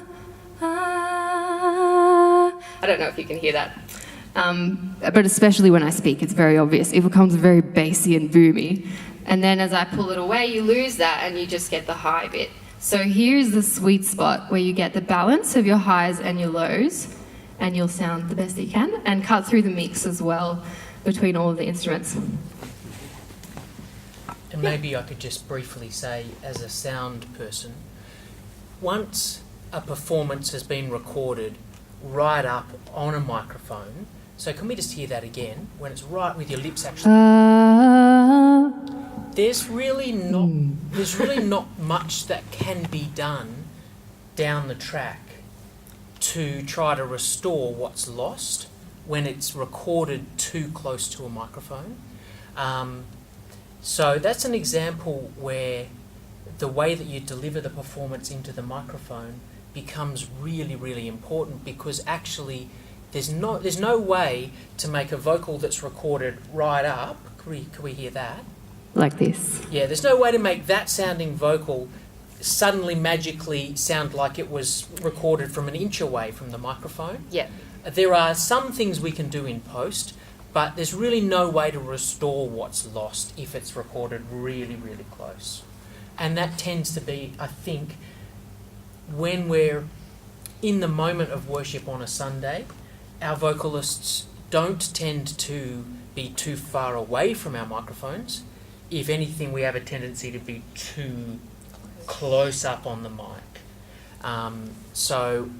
don't know if you can hear that. But especially when I speak, it's very obvious. It becomes very bassy and boomy. And then as I pull it away, you lose that and you just get the high bit. So here's the sweet spot where you get the balance of your highs and your lows, and you'll sound the best that you can, and cut through the mix as well between all of the instruments. And maybe I could just briefly say, as a sound person, once a performance has been recorded right up on a microphone, so can we just hear that again, when it's right with your lips actually, there's really not much that can be done down the track to try to restore what's lost when it's recorded too close to a microphone. So that's an example where the way that you deliver the performance into the microphone becomes really, really important, because actually there's no way to make a vocal that's recorded right up. Can we hear that? Like this. Yeah, there's no way to make that sounding vocal suddenly magically sound like it was recorded from 1 inch away from the microphone. Yeah. There are some things we can do in post, but there's really no way to restore what's lost if it's recorded really, really close. And that tends to be, I think, when we're in the moment of worship on a Sunday, our vocalists don't tend to be too far away from our microphones. If anything, we have a tendency to be too close up on the mic. So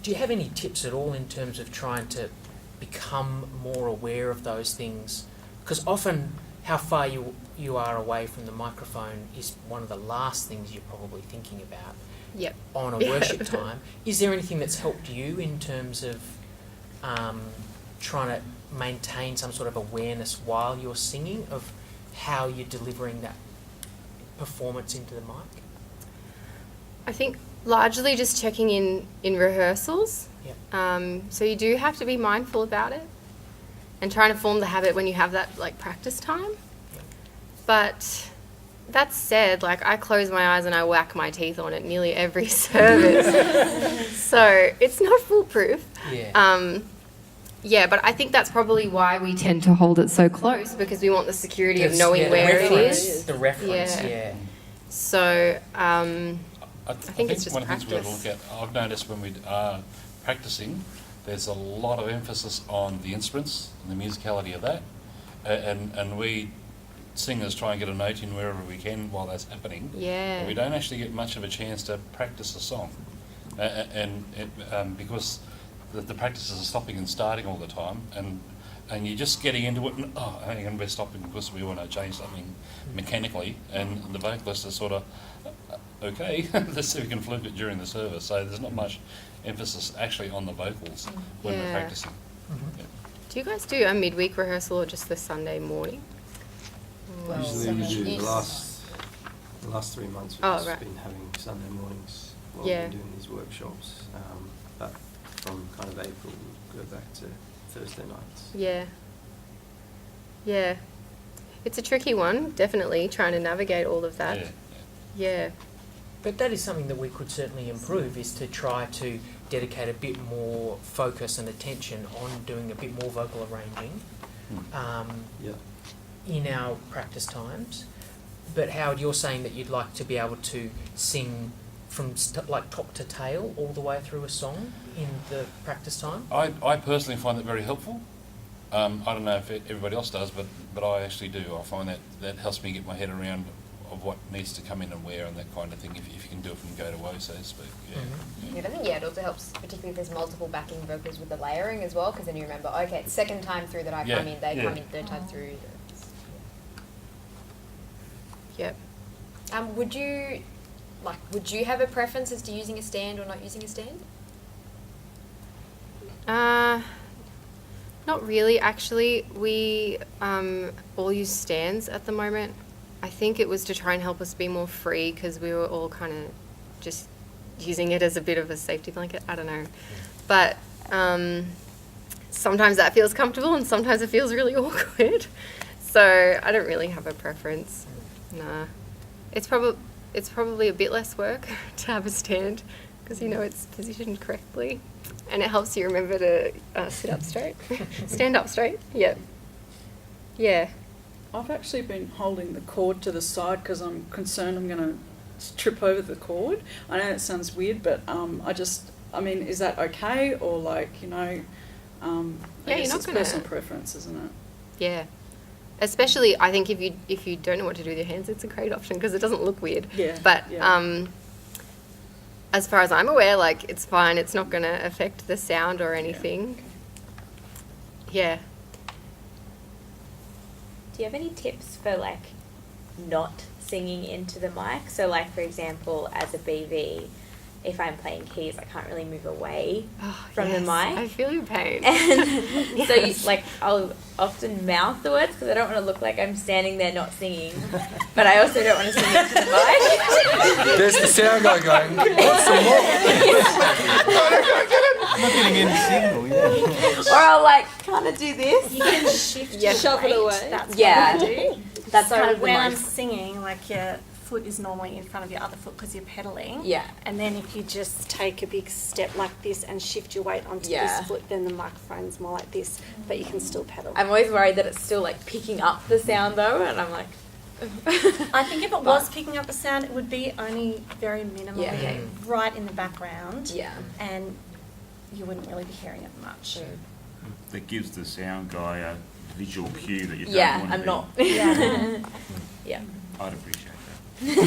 do you have any tips at all in terms of trying to become more aware of those things? Because often how far you are away from the microphone is one of the last things you're probably thinking about. Yep. On a worship time. Is there anything that's helped you in terms of trying to maintain some sort of awareness while you're singing of how you're delivering that performance into the mic? I think largely just checking in rehearsals. Yep. So you do have to be mindful about it and trying to form the habit when you have that like practice time. Yep. But that said, like I close my eyes and I whack my teeth on it nearly every service. So it's not foolproof. Yeah. Yeah, but I think that's probably why we tend to hold it so close, because we want the security of knowing the where it reference, is. The reference, Yeah. yeah. So I think it's just one of the things we've got to practice. look at, I've noticed when we are practicing, there's a lot of emphasis on the instruments and the musicality of that, and we singers try and get a note in wherever we can while that's happening. Yeah. But we don't actually get much of a chance to practice a song, because the practices are stopping and starting all the time, and you're just getting into it, and we're stopping because we want to change something mechanically, and the vocalist is sort of, okay, let's see if we can fluke it during the service. So there's not much emphasis actually on the vocals when we're Yeah. practicing. Mm-hmm. Yeah. Do you guys do a midweek rehearsal or just the Sunday morning? Well, Usually we do. yes. The last 3 months we've Oh, just right. been having Sunday mornings while Yeah. we're doing these workshops. But from kind of April, we'll go back to Thursday nights. Yeah. Yeah. It's a tricky one, definitely, trying to navigate all of that. Yeah, Yeah. But that is something that we could certainly improve, is to try to dedicate a bit more focus and attention on doing a bit more vocal arranging Yeah. in our practice times. But Howard, you're saying that you'd like to be able to sing from like top to tail all the way through a song in the practice time? I personally find that very helpful. I don't know if everybody else does, but I actually do. I find that helps me get my head around of what needs to come in and where and that kind of thing, if you can do it from go to woe, so to speak. Yeah. Mm-hmm. Yeah, I think, it also helps, particularly if there's multiple backing vocals with the layering as well, because then you remember, okay, it's second time through that I Yeah, come in, they yeah. come in third time through. Yep. Would you like, would you have a preference as to using a stand or not using a stand? Not really, actually. We all use stands at the moment. I think it was to try and help us be more free because we were all kind of just using it as a bit of a safety blanket. I don't know. But sometimes that feels comfortable and sometimes it feels really awkward. So I don't really have a preference. Nah. It's probably a bit less work to have a stand because you know it's positioned correctly. And it helps you remember to sit up straight, stand up straight. Yep. Yeah. I've actually been holding the cord to the side because I'm concerned I'm going to trip over the cord. I know it sounds weird, but I mean, is that okay? Or like, you know, I Yeah, guess you're not it's gonna- personal preference, isn't it? Yeah. Especially, I think if you don't know what to do with your hands, it's a great option because it doesn't look weird. Yeah. But yeah. as far as I'm aware, like it's fine. It's not going to affect the sound or anything. Yeah. Do you have any tips for like not singing into the mic? So like for example, as a BV, if I'm playing keys, I can't really move away from the mic. I feel your pain. And so you, like I'll often mouth the words because I don't want to look like I'm standing there not singing, but I also don't want to sing into the mic. There's the sound guy going, "What's some more?" I'm not getting any signal, yeah. Or I'll like kind of do this. You can shift your shove it weight. away. That's Yeah. what I do. That's so kind of the when I'm most- singing, like your foot is normally in front of your other foot because you're pedaling. Yeah. And then if you just take a big step like this and shift your weight onto Yeah. this foot, then the microphone's more like this, but you can still pedal. I'm always worried that it's still like picking up the sound though, and I'm like. I think if it was picking up the sound, it would be only very minimally Yeah. right in the background. Yeah. And you wouldn't really be hearing it much. That gives the sound guy a visual cue that you don't Yeah, want to I'm be. not. Yeah. Yeah. I'd appreciate that.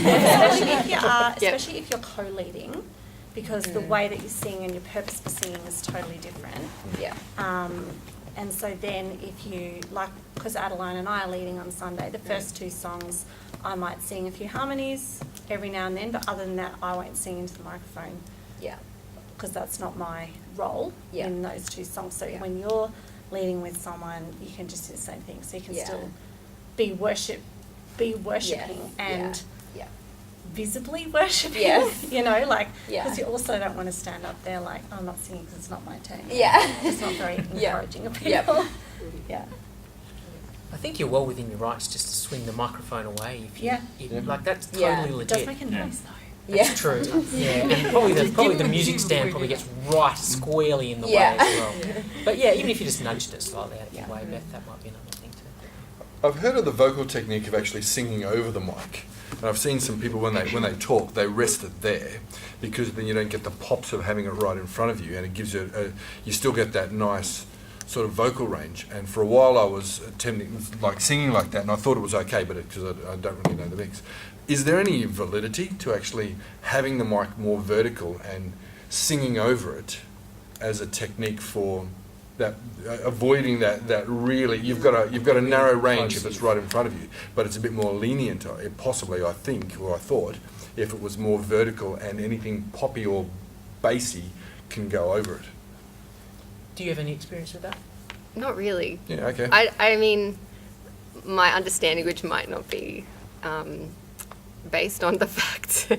Especially if you are, especially if you're co-leading, because the way that you sing and your purpose for singing is totally different. Yeah. And so then if you, like, because Adeline and I are leading on Sunday, the first two songs I might sing a few harmonies every now and then, but other than that I won't sing into the microphone Yeah. because that's not my role Yeah. in those two songs. So Yeah. when you're leading with someone, you can just do the same thing. So you can Yeah. still be worshipping Yeah. and Yeah. visibly worshipping. Yes. You know, like, Yeah. because you also don't want to stand up there like, oh, I'm not singing because it's not my turn. Yeah. It's not very Yeah. encouraging of Yep. people. Yeah. I think you're well within your rights just to swing the microphone away if you, Yeah. like that's Yeah. totally It does legit. make a noise though. Yeah. That's true. Yeah, and probably the music stand probably gets right squarely in the Yeah. way as well. But yeah, even if you just nudged it slightly out of your Yeah. way, Beth, that might be another thing too. I've heard of the vocal technique of actually singing over the mic, and I've seen some people when they talk, they rest it there because then you don't get the pops of having it right in front of you, and it gives you you still get that nice sort of vocal range. And for a while I was attempting like singing like that, and I thought it was okay, but because I don't really know the mix. Is there any validity to actually having the mic more vertical and singing over it as a technique for that avoiding that really you've got a narrow range if it's right in front of you, but it's a bit more lenient possibly I think, or I thought, if it was more vertical and anything poppy or bassy can go over it. Do you have any experience with that? Not really. Yeah, okay. I mean, my understanding, which might not be based on the fact,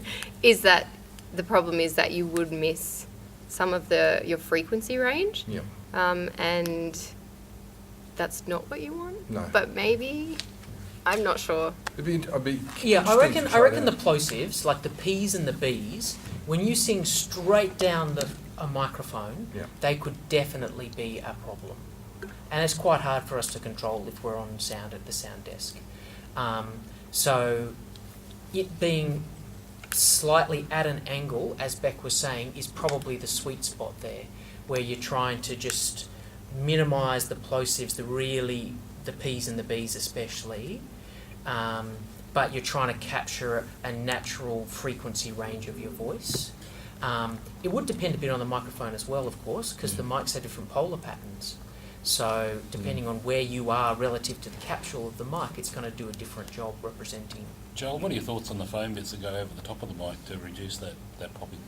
is that the problem is that you would miss some of your frequency range. Yeah. And that's not what you want. No. But maybe, I'm not sure. I'd be Yeah, I interesting to reckon try the that. plosives, like the P's and the B's, when you sing straight down a microphone, Yeah. they could definitely be a problem. And it's quite hard for us to control if we're on sound at the sound desk. So it being slightly at an angle, as Beck was saying, is probably the sweet spot there, where you're trying to just minimise the plosives, the P's and the B's especially, but you're trying to capture a natural frequency range of your voice. It would depend a bit on the microphone as well, of course, because the mics have different polar patterns. So depending on where you are relative to the capsule of the mic, it's going to do a different job representing Joel, what are your thoughts on the foam bits that go over the top of the mic to reduce that popping?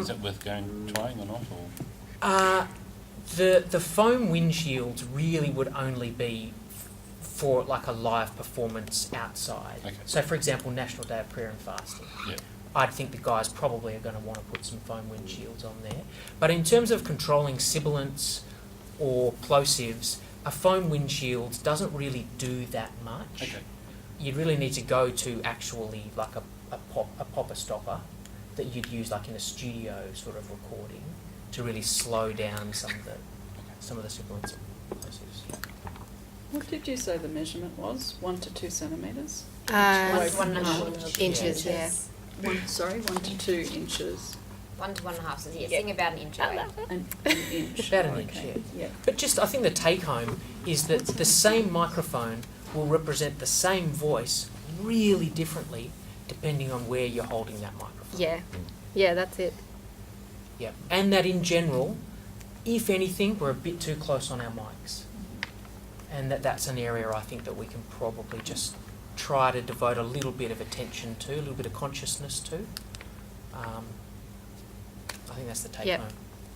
Is that worth trying or not? Or? The foam windshields really would only be for like a live performance outside. Okay. So, for example, National Day of Prayer and Fasting. Yeah. I'd think the guys probably are going to want to put some foam windshields on there. But in terms of controlling sibilants or plosives, a foam windshield doesn't really do that much. Okay. You'd really need to go to actually like a popper stopper that you'd use like in a studio sort of recording to really slow down some of the sibilants and plosives. What did you say the measurement was? 1 to 2 centimetres? 1.5 inches, yeah. 1 to 2 inches. 1 to 1.5. So yeah, sing about an inch away. An inch. About an inch, Okay, yeah. But just, I think the take home is that the same microphone will represent the same voice really differently depending on where you're holding that microphone. Yeah. Yeah, that's it. Yep. And that in general, if anything, we're a bit too close on our mics. And that's an area I think that we can probably just try to devote a little bit of attention to, a little bit of consciousness to. I think that's the take Yep. home.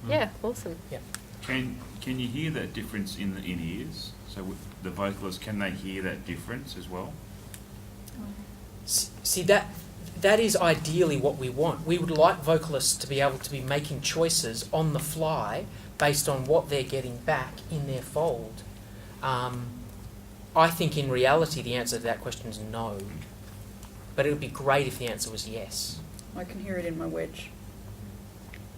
Yeah, awesome. Yep. Can you hear that difference in ears? So with the vocalists, can they hear that difference as well? See, that is ideally what we want. We would like vocalists to be able to be making choices on the fly based on what they're getting back in their fold. I think in reality the answer to that question is no, but it would be great if the answer was yes. I can hear it in my wedge.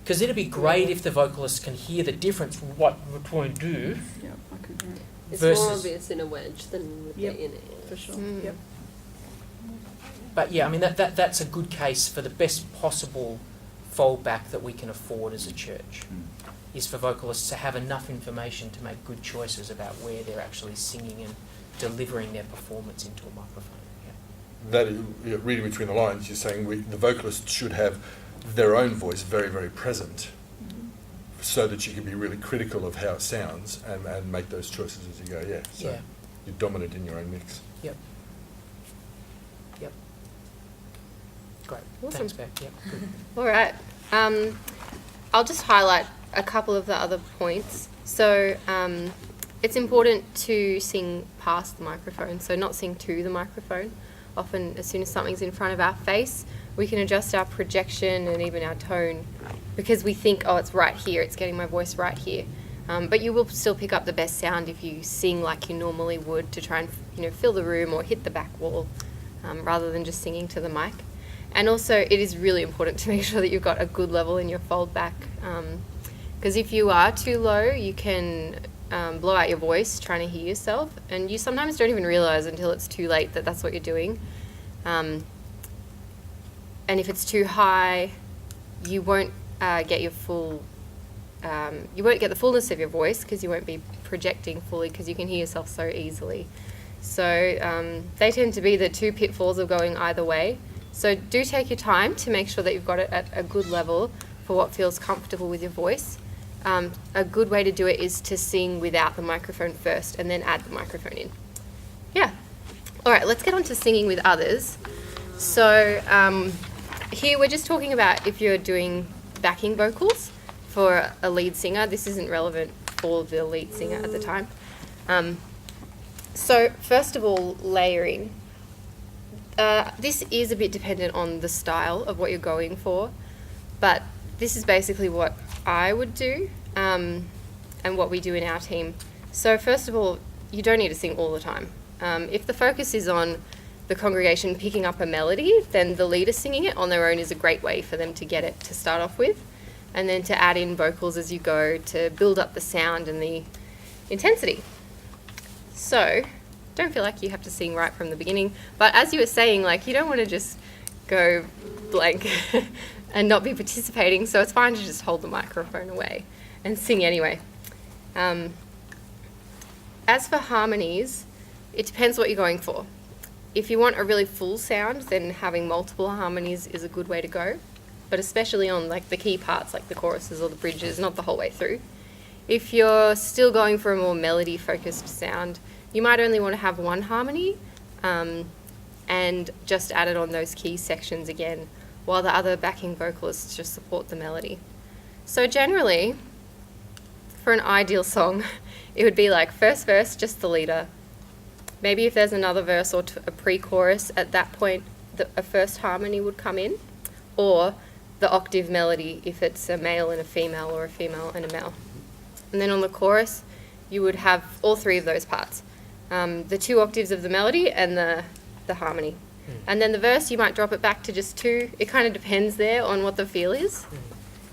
Because it'd be great if the vocalists can hear the difference from what we're trying to do Yeah, I can hear it. It's versus... more obvious in a wedge than with Yep, the in-ear. for sure. Mm. Yep. But yeah, I mean, that's a good case for the best possible foldback that we can afford as a church, is for vocalists to have enough information to make good choices about where they're actually singing and delivering their performance into a microphone. Yeah. That is, reading between the lines, you're saying the vocalist should have their own voice very, very present, so that you can be really critical of how it sounds and make those choices as you go. Yeah. So Yeah. you're dominant in your own mix. Yep. Yep. Great. Awesome. Thanks, Beck. Yep. Good. All right. I'll just highlight a couple of the other points. So it's important to sing past the microphone, so not sing to the microphone. Often, as soon as something's in front of our face, we can adjust our projection and even our tone because we think, oh, it's right here, it's getting my voice right here. But you will still pick up the best sound if you sing like you normally would to try and fill the room or hit the back wall rather than just singing to the mic. And also, it is really important to make sure that you've got a good level in your fold back because if you are too low, you can blow out your voice trying to hear yourself, and you sometimes don't even realize until it's too late that that's what you're doing. And if it's too high, you won't get your full, you won't get the fullness of your voice because you won't be projecting fully because you can hear yourself so easily. So they tend to be the two pitfalls of going either way. So do take your time to make sure that you've got it at a good level for what feels comfortable with your voice. A good way to do it is to sing without the microphone first and then add the microphone in. Yeah. All right, let's get on to singing with others. So here we're just talking about if you're doing backing vocals for a lead singer. This isn't relevant for the lead singer at the time. So first of all, layering. This is a bit dependent on the style of what you're going for, but this is basically what I would do and what we do in our team. So first of all, you don't need to sing all the time. If the focus is on the congregation picking up a melody, then the leader singing it on their own is a great way for them to get it to start off with, and then to add in vocals as you go to build up the sound and the intensity. So don't feel like you have to sing right from the beginning, but as you were saying, like, you don't want to just go blank and not be participating, so it's fine to just hold the microphone away and sing anyway. As for harmonies, it depends what you're going for. If you want a really full sound, then having multiple harmonies is a good way to go, but especially on like the key parts like the choruses or the bridges, not the whole way through. If you're still going for a more melody focused sound, you might only want to have one harmony, and just added on those key sections again, while the other backing vocalists just support the melody. So generally, for an ideal song, it would be like first verse, just the leader. Maybe if there's another verse or a pre-chorus, at that point a first harmony would come in, or the octave melody if it's a male and a female, or a female and a male. And then on the chorus, you would have all three of those parts. The 2 octaves of the melody and the harmony. And then the verse, you might drop it back to just 2. It kind of depends there on what the feel is.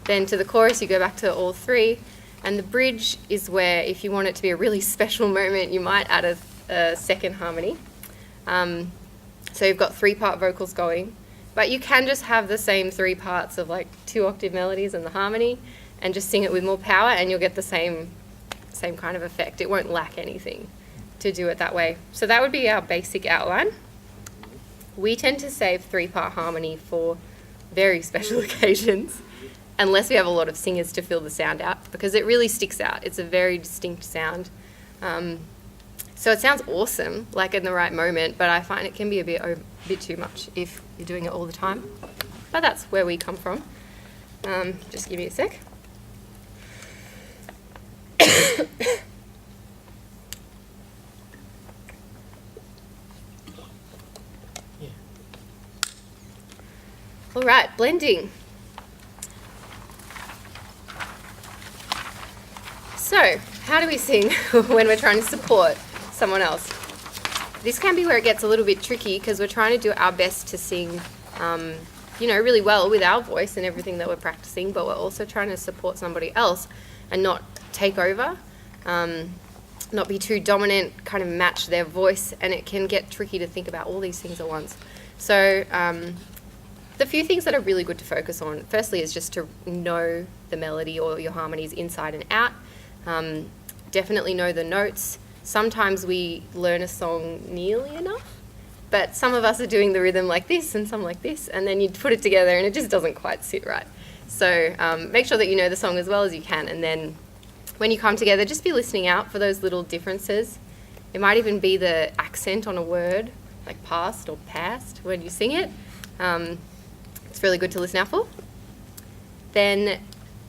Then to the chorus, you go back to all 3. And the bridge is where, if you want it to be a really special moment, you might add a second harmony. So you've got 3-part vocals going. But you can just have the same 3 parts of like 2 octave melodies and the harmony, and just sing it with more power, and you'll get the same kind of effect. It won't lack anything to do it that way. So that would be our basic outline. We tend to save 3-part harmony for very special occasions, unless we have a lot of singers to fill the sound out, because it really sticks out. It's a very distinct sound. So it sounds awesome, like in the right moment, but I find it can be a bit too much if you're doing it all the time. But that's where we come from. Just give me a sec. All right, blending. So, how do we sing when we're trying to support someone else? This can be where it gets a little bit tricky, because we're trying to do our best to sing, really well with our voice and everything that we're practicing, but we're also trying to support somebody else and not take over, not be too dominant, kind of match their voice, and it can get tricky to think about all these things at once. So, the few things that are really good to focus on, firstly, is just to know the melody or your harmonies inside and out. Definitely know the notes. Sometimes we learn a song nearly enough, but some of us are doing the rhythm like this and some like this, and then you put it together and it just doesn't quite sit right. So make sure that you know the song as well as you can, and then when you come together, just be listening out for those little differences. It might even be the accent on a word, like past or past, when you sing it. It's really good to listen out for. Then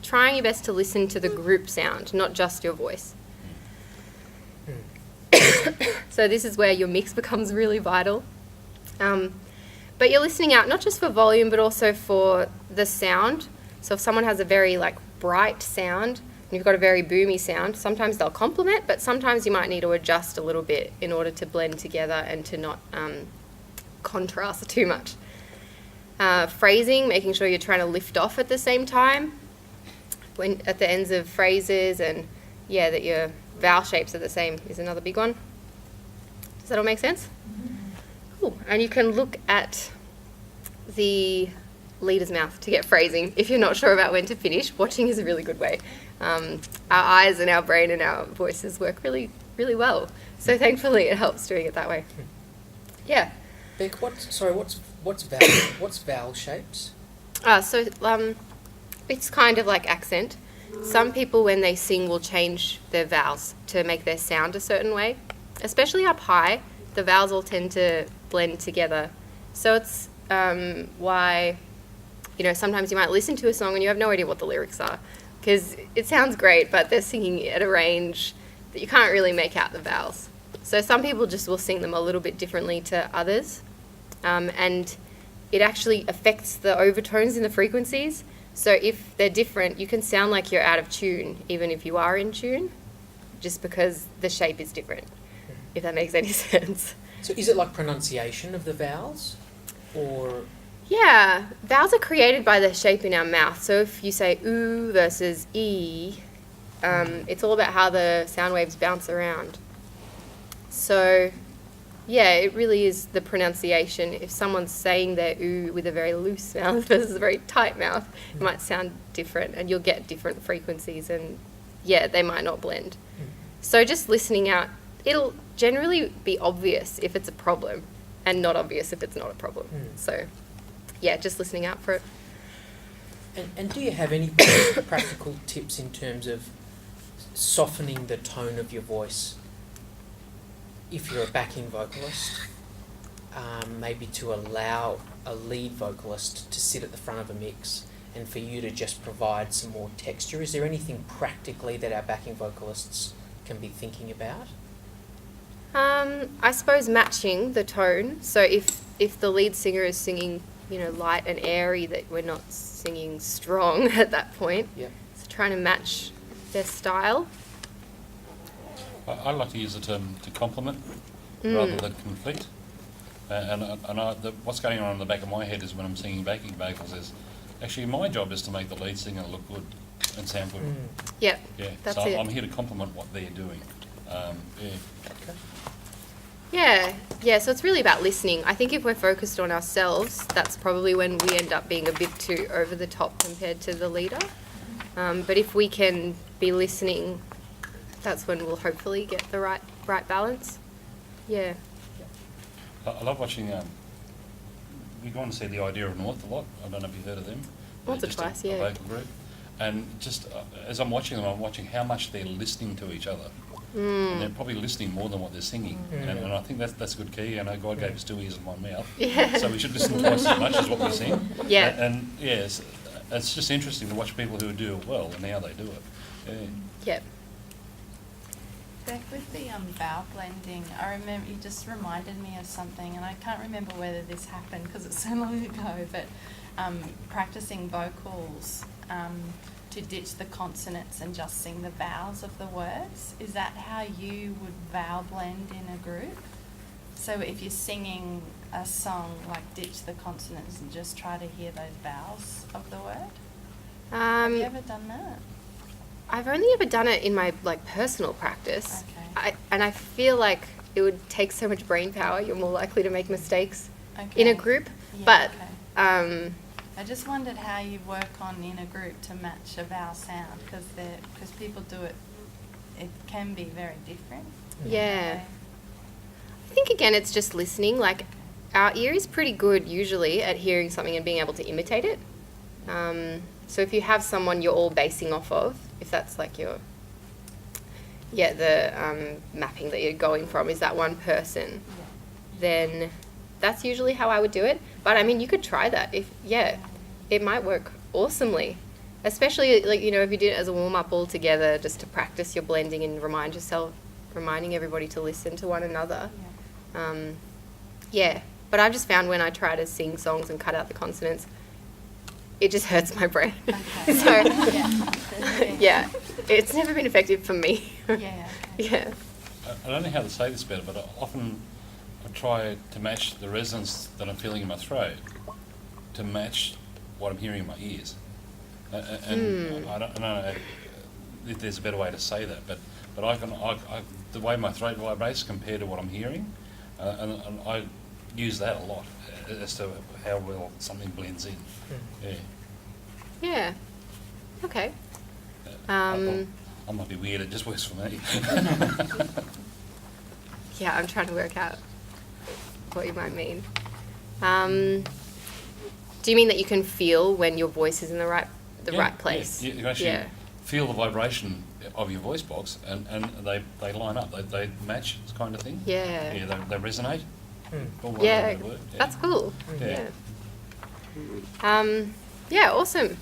trying your best to listen to the group sound, not just your voice. So this is where your mix becomes really vital. But you're listening out not just for volume, but also for the sound. So if someone has a very bright sound and you've got a very boomy sound, sometimes they'll complement, but sometimes you might need to adjust a little bit in order to blend together and to not contrast too much. Phrasing, making sure you're trying to lift off at the same time when at the ends of phrases, and that your vowel shapes are the same is another big one. Does that all make sense? Cool. And you can look at the leader's mouth to get phrasing. If you're not sure about when to finish, watching is a really good way. Our eyes and our brain and our voices work really, really well. So thankfully it helps doing it that way. Yeah. Beck, what's vowel shapes? It's kind of like accent. Some people, when they sing, will change their vowels to make their sound a certain way. Especially up high, the vowels all tend to blend together. So it's why, sometimes you might listen to a song and you have no idea what the lyrics are, because it sounds great, but they're singing at a range that you can't really make out the vowels. So some people just will sing them a little bit differently to others, and it actually affects the overtones in the frequencies. So if they're different, you can sound like you're out of tune, even if you are in tune, just because the shape is different, if that makes any sense. So is it like pronunciation of the vowels, or? Yeah, vowels are created by the shape in our mouth. So if you say oo versus e, it's all about how the sound waves bounce around. So, it really is the pronunciation. If someone's saying their oo with a very loose mouth versus a very tight mouth, it might sound different, and you'll get different frequencies, and they might not blend. So just listening out, it'll generally be obvious if it's a problem, and not obvious if it's not a problem. So, just listening out for it. And do you have any practical tips in terms of softening the tone of your voice if you're a backing vocalist? maybe to allow a lead vocalist to sit at the front of a mix and for you to just provide some more texture? Is there anything practically that our backing vocalists can be thinking about? I suppose matching the tone. So if the lead singer is singing, light and airy, that we're not singing strong at that point. Yep. So trying to match their style. I like to use the term to complement rather than conflict. What's going on in the back of my head is when I'm singing backing vocals is actually my job is to make the lead singer look good and sound good. Yep. Yeah. That's so it. I'm here to complement what they're doing. Yeah, so it's really about listening. I think if we're focused on ourselves, that's probably when we end up being a bit too over the top compared to the leader. But if we can be listening, that's when we'll hopefully get the right balance. Yeah. I love watching, we go on to see The Idea of North a lot. I don't know if you've heard of them. Once or Just twice, a yeah. vocal group. And just as I'm watching them, I'm watching how much they're listening to each other. And they're probably listening more than what they're singing. And I think that's a good key. I know God gave us 2 ears and 1 mouth. Yeah. So we should listen twice as much as what we sing. Yeah. And yes, it's just interesting to watch people who do it well and how they do it. Yeah. Yep. Back with the vowel blending, I remember you just reminded me of something, and I can't remember whether this happened because it's so long ago, but practicing vocals to ditch the consonants and just sing the vowels of the words. Is that how you would vowel blend in a group? So if you're singing a song, like ditch the consonants and just try to hear those vowels of the word? Have you ever done that? I've only ever done it in my personal practice. Okay. I feel like it would take so much brain power. You're more likely to make mistakes Okay. in a group. Yeah, But okay. I just wondered how you work on in a group to match a vowel sound, because people do it. It can be very different. yeah. I think again it's just listening. Like our ear is pretty good usually at hearing something and being able to imitate it. So if you have someone you're all basing off of, if that's like the mapping that you're going from is that one person, then that's usually how I would do it. But I mean, you could try that. It might work awesomely. Especially if you did it as a warm-up all together just to practice your blending and reminding everybody to listen to one another. But I've just found when I try to sing songs and cut out the consonants, it just hurts my brain. Okay. So, Yeah. it's never been effective for me. Yeah. Yeah. I don't know how to say this better, but I try to match the resonance that I'm feeling in my throat to match what I'm hearing in my ears. And I don't know if there's a better way to say that, but the way my throat vibrates compared to what I'm hearing, and I use that a lot as to how well something blends in. Yeah. Okay. I might be weird, it just works for me. Yeah, I'm trying to work out what you might mean. Do you mean that you can feel when your voice is in the right place? Yeah, you can actually feel the vibration of your voice box, and they line up, they match, kind of thing. Yeah. Yeah, they resonate. Yeah, that's cool. Yeah. Yeah, awesome.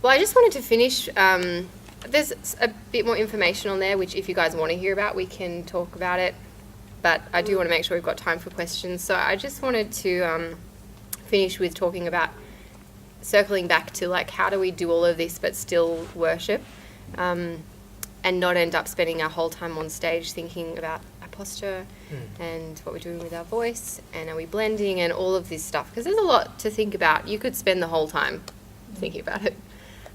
Well, I just wanted to finish. There's a bit more information on there, which if you guys want to hear about, we can talk about it. But I do want to make sure we've got time for questions. So I just wanted to finish with talking about circling back to how do we do all of this but still worship, and not end up spending our whole time on stage thinking about our posture and what we're doing with our voice and are we blending and all of this stuff, because there's a lot to think about. You could spend the whole time thinking about it.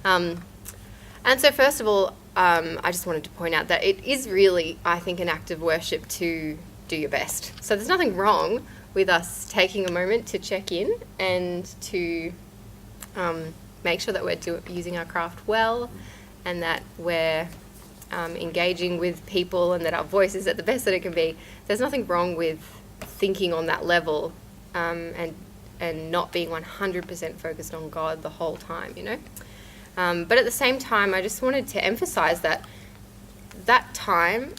And so first of all, I just wanted to point out that it is really, I think, an act of worship to do your best. So there's nothing wrong with us taking a moment to check in and to make sure that we're using our craft well and that we're engaging with people and that our voice is at the best that it can be. There's nothing wrong with thinking on that level and not being 100% focused on God the whole time, But at the same time, I just wanted to emphasize that that time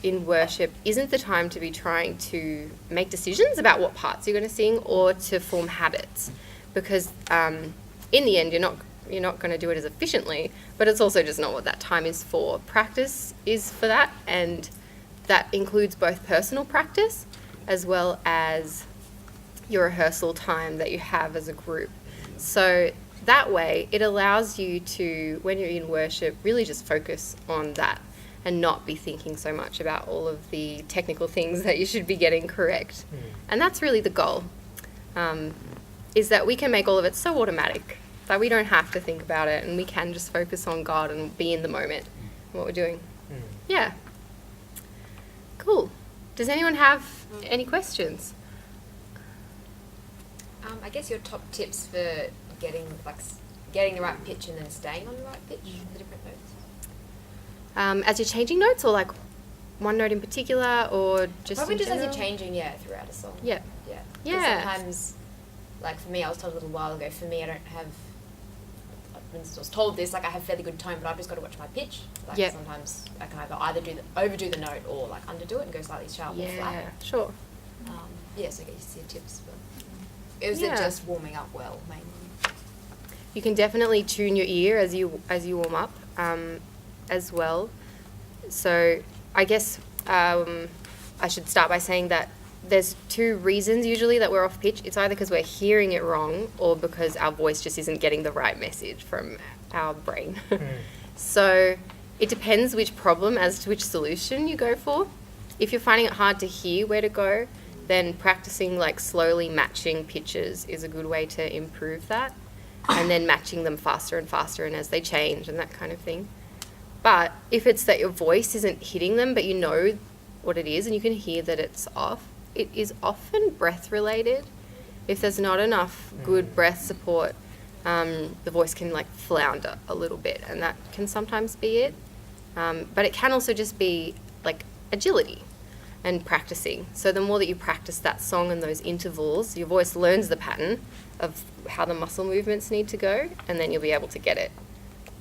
in worship isn't the time to be trying to make decisions about what parts you're going to sing or to form habits, because in the end you're not going to do it as efficiently, but it's also just not what that time is for. Practice is for that, and that includes both personal practice as well as your rehearsal time that you have as a group. So that way it allows you to, when you're in worship, really just focus on that and not be thinking so much about all of the technical things that you should be getting correct. And that's really the goal, is that we can make all of it so automatic that we don't have to think about it, and we can just focus on God and be in the moment, what we're doing. Yeah. Cool. Does anyone have any questions? I guess your top tips for getting the right pitch and then staying on the right pitch for the different notes. As you're changing notes, or like one note in particular, or just Probably in just as general? you're changing, throughout a song. Yeah. Yeah. 'Cause Yeah. sometimes, like for me, I was told a little while ago, for me, I was told this, like I have fairly good tone, but I've just got to watch my pitch. Like Yep. sometimes I can either overdo the note or like underdo it and go slightly sharp or flat. Yeah, sure. So I guess your tips. But is it Yeah. just warming up well, mainly? You can definitely tune your ear as you warm up, as well. So I guess I should start by saying that there's two reasons usually that we're off pitch. It's either because we're hearing it wrong or because our voice just isn't getting the right message from our brain. So it depends which problem as to which solution you go for. If you're finding it hard to hear where to go, then practicing like slowly matching pitches is a good way to improve that, and then matching them faster and faster and as they change and that kind of thing. But if it's that your voice isn't hitting them, but you know what it is and you can hear that it's off, it is often breath related. If there's not enough good breath support, the voice can like flounder a little bit, and that can sometimes be it. But it can also just be like agility and practicing. So the more that you practice that song and those intervals, your voice learns the pattern of how the muscle movements need to go, and then you'll be able to get it.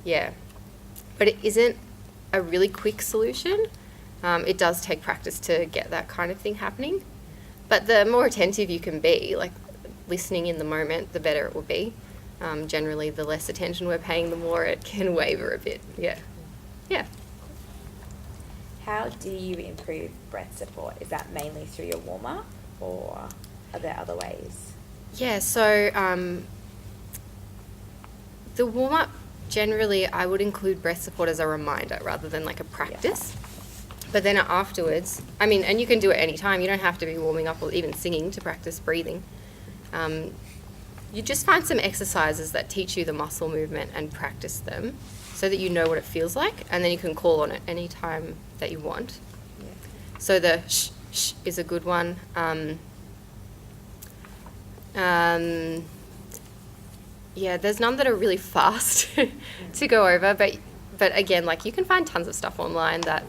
Yeah. But it isn't a really quick solution. It does take practice to get that kind of thing happening. But the more attentive you can be, like listening in the moment, the better it will be. Generally, the less attention we're paying, the more it can waver a bit. Yeah. Yeah. How do you improve breath support? Is that mainly through your warm-up, or are there other ways? Yeah, so the warm-up, generally I would include breath support as a reminder rather than like a practice. Yeah. But then afterwards, I mean, and you can do it anytime, you don't have to be warming up or even singing to practice breathing. You just find some exercises that teach you the muscle movement and practice them so that you know what it feels like, and then you can call on it anytime that you want. Yeah. So the shh, shh is a good one. Yeah, there's none that are really fast to go over, but again, like you can find tons of stuff online that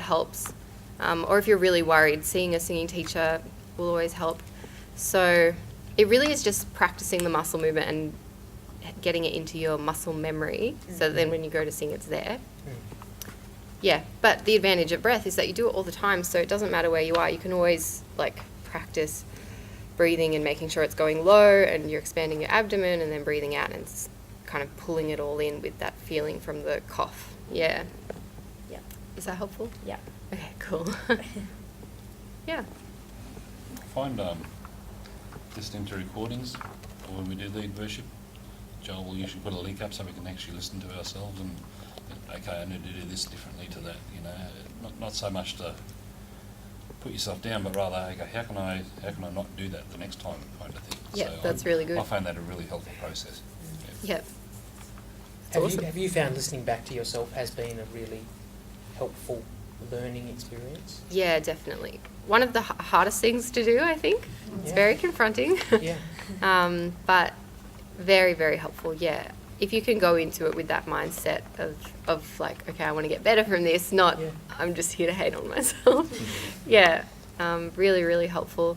helps. Or if you're really worried, seeing a singing teacher will always help. So it really is just practicing the muscle movement and getting it into your muscle memory, so that then when you go to sing, it's there. Yeah, but the advantage of breath is that you do it all the time, so it doesn't matter where you are. You can always like practice breathing and making sure it's going low, and you're expanding your abdomen and then breathing out and kind of pulling it all in with that feeling from the cough. Yeah. Yeah. Is that helpful? Yeah. Okay, cool. Yeah. I find listening to recordings, or when we do lead worship, Joel will usually put a link up so we can actually listen to ourselves and, okay, I need to do this differently to that, you know, not so much to put yourself down, but rather, okay, how can I not do that the next time, kind of thing. Yeah, so that's really good. I find that a really helpful process. Yep. Have you found listening back to yourself has been a really helpful learning experience? Yeah, definitely. One of the hardest things to do, I think. It's very confronting. Yeah. But very, very helpful, yeah. If you can go into it with that mindset of like, okay, I want to get better from this, not I'm just here to hate on myself. Yeah, really, really helpful.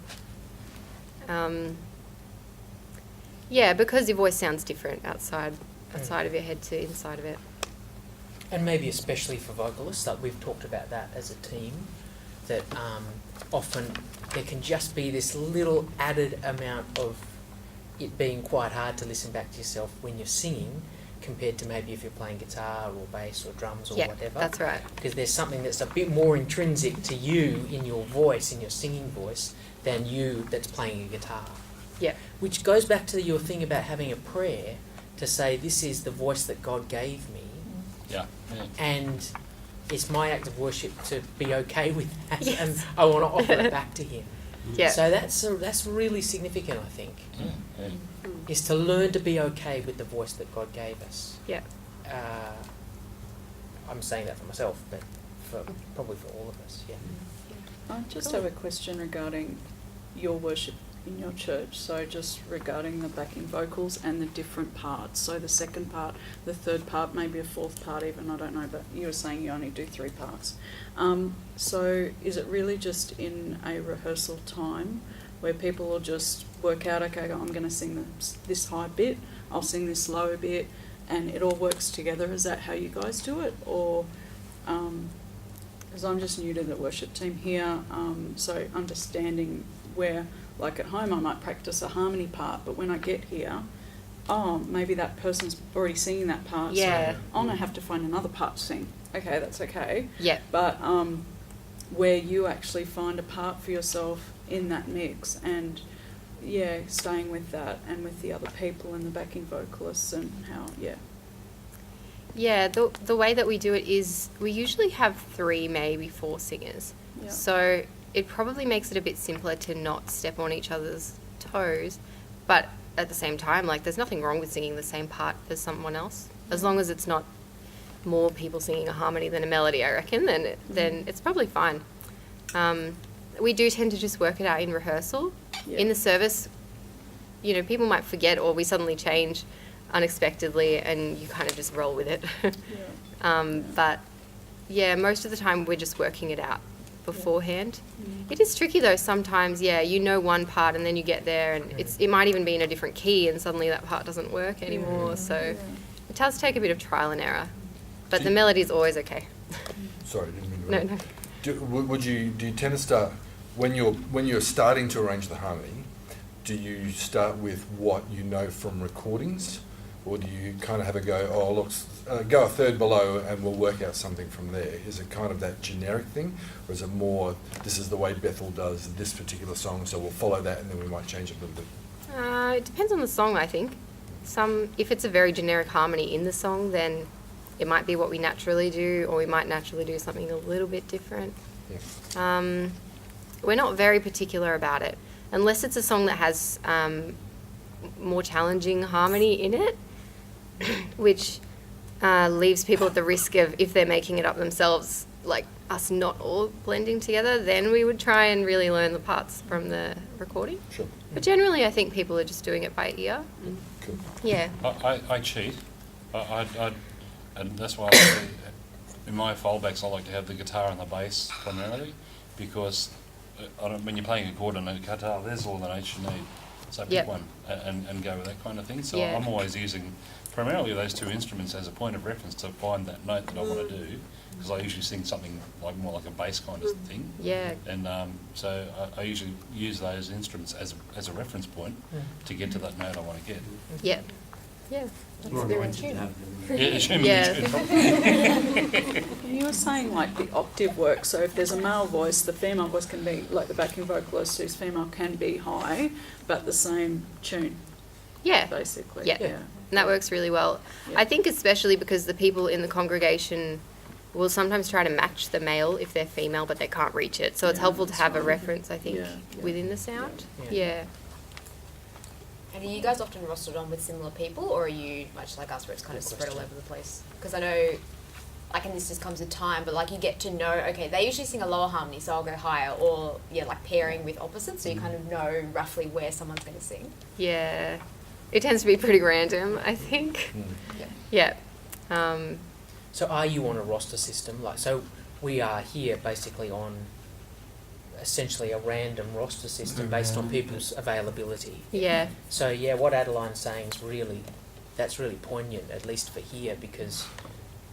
Yeah, because your voice sounds different outside of your head to inside of it. And maybe especially for vocalists, like we've talked about that as a team, that often there can just be this little added amount of it being quite hard to listen back to yourself when you're singing compared to maybe if you're playing guitar or bass or drums or whatever. That's right. Because there's something that's a bit more intrinsic to you in your voice, in your singing voice, than you that's playing a guitar. Yeah. Which goes back to your thing about having a prayer to say, this is the voice that God gave me. Yeah. And it's my act of worship to be okay with that, Yes. and I want to offer it back to Him. Yeah. So that's really significant, I think, Yeah. is to learn to be okay with the voice that God gave us. Yeah. I'm saying that for myself, but probably for all of us, yeah. I just have a question regarding your worship in your church. So just regarding the backing vocals and the different parts. So the second part, the third part, maybe a fourth part even, I don't know, but you were saying you only do 3 parts. So is it really just in a rehearsal time where people will just work out, okay, I'm going to sing this high bit, I'll sing this lower bit, and it all works together? Is that how you guys do it? Or, because I'm just new to the worship team here, so understanding where, like at home, I might practice a harmony part, but when I get here, maybe that person's already singing that part, so I'm going to have to find another part to sing. Okay, that's okay. Yeah. But where you actually find a part for yourself in that mix, and staying with that and with the other people and the backing vocalists, and how, Yeah, the way that we do it is we usually have 3, maybe 4 singers. Yeah. So it probably makes it a bit simpler to not step on each other's toes. But at the same time, like, there's nothing wrong with singing the same part as someone else. As long as it's not more people singing a harmony than a melody, I reckon, then it's probably fine. We do tend to just work it out in rehearsal. Yeah. In the service, people might forget, or we suddenly change unexpectedly, and you kind of just roll with it. But yeah, most of the time we're just working it out beforehand. It is tricky though sometimes. One part and then you get there and it might even be in a different key and suddenly that part doesn't work anymore. So it does take a bit of trial and error, but the melody is always okay. Sorry, didn't mean to. No. Do you tend to start when you're starting to arrange the harmony? Do you start with what you know from recordings, or do you kind of have a go? Oh, look, go a third below, and we'll work out something from there. Is it kind of that generic thing, or is it more? This is the way Bethel does this particular song, so we'll follow that, and then we might change it a little bit. It depends on the song, I think. If it's a very generic harmony in the song, then it might be what we naturally do, or we might naturally do something a little bit different. Yeah. We're not very particular about it, unless it's a song that has more challenging harmony in it, which leaves people at the risk of, if they're making it up themselves, like us not all blending together, then we would try and really learn the parts from the recording. Sure. But generally I think people are just doing it by ear. Cool. Yeah. I cheat. And that's why in my fallbacks I like to have the guitar and the bass primarily, because when you're playing a chord on a guitar, there's all the notes you need. So pick one and go with that kind of thing. So I'm always using primarily those 2 instruments as a point of reference to find that note that I want to do, because I usually sing something more like a bass kind of thing. Yeah. And so I usually use those instruments as a reference point to get to that note I want to get. Yeah. Yeah. That's very in tune. You were saying like the octave work, so if there's a male voice, the female voice can be, like the backing vocalist who's female can be high, but the same tune. Yeah. Basically. Yeah. And that works really well. Yeah. I think especially because the people in the congregation will sometimes try to match the male if they're female, but they can't reach it. So it's helpful to have a reference, I think, within the sound. Yeah. And are you guys often rostered on with similar people, or are you much like us where it's kind of spread all over the place? Because I know, like, and this just comes with time, but like you get to know, okay, they usually sing a lower harmony, so I'll go higher, or like pairing with opposites, so you kind of know roughly where someone's going to sing. Yeah. It tends to be pretty random, I think. Yeah. So are you on a roster system? Like, so we are here basically on essentially a random roster system based on people's availability. Yeah. So what Adeline's saying is that's really poignant, at least for here, because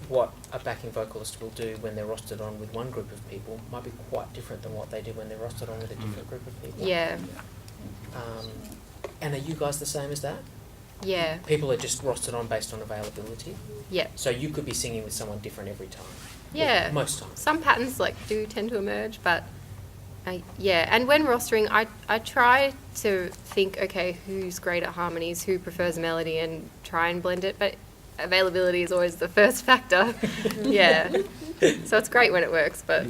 what a backing vocalist will do when they're rostered on with one group of people might be quite different than what they do when they're rostered on with a different group of people. Yeah. And are you guys the same as that? Yeah. People are just rostered on based on availability? Yeah. So you could be singing with someone different every time? Yeah. Most times? Some patterns do tend to emerge, but yeah. And when rostering, I try to think, okay, who's great at harmonies, who prefers melody, and try and blend it, but availability is always the first factor. Yeah. So it's great when it works, but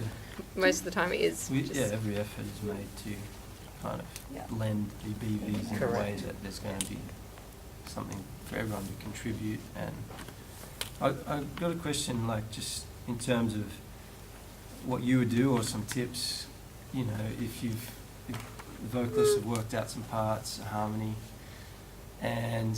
most of the time it is. Every effort is made to kind of blend the BVs in a way that there's going to be something for everyone to contribute. And I've got a question, just in terms of what you would do or some tips, if the vocalists have worked out some parts, a harmony, and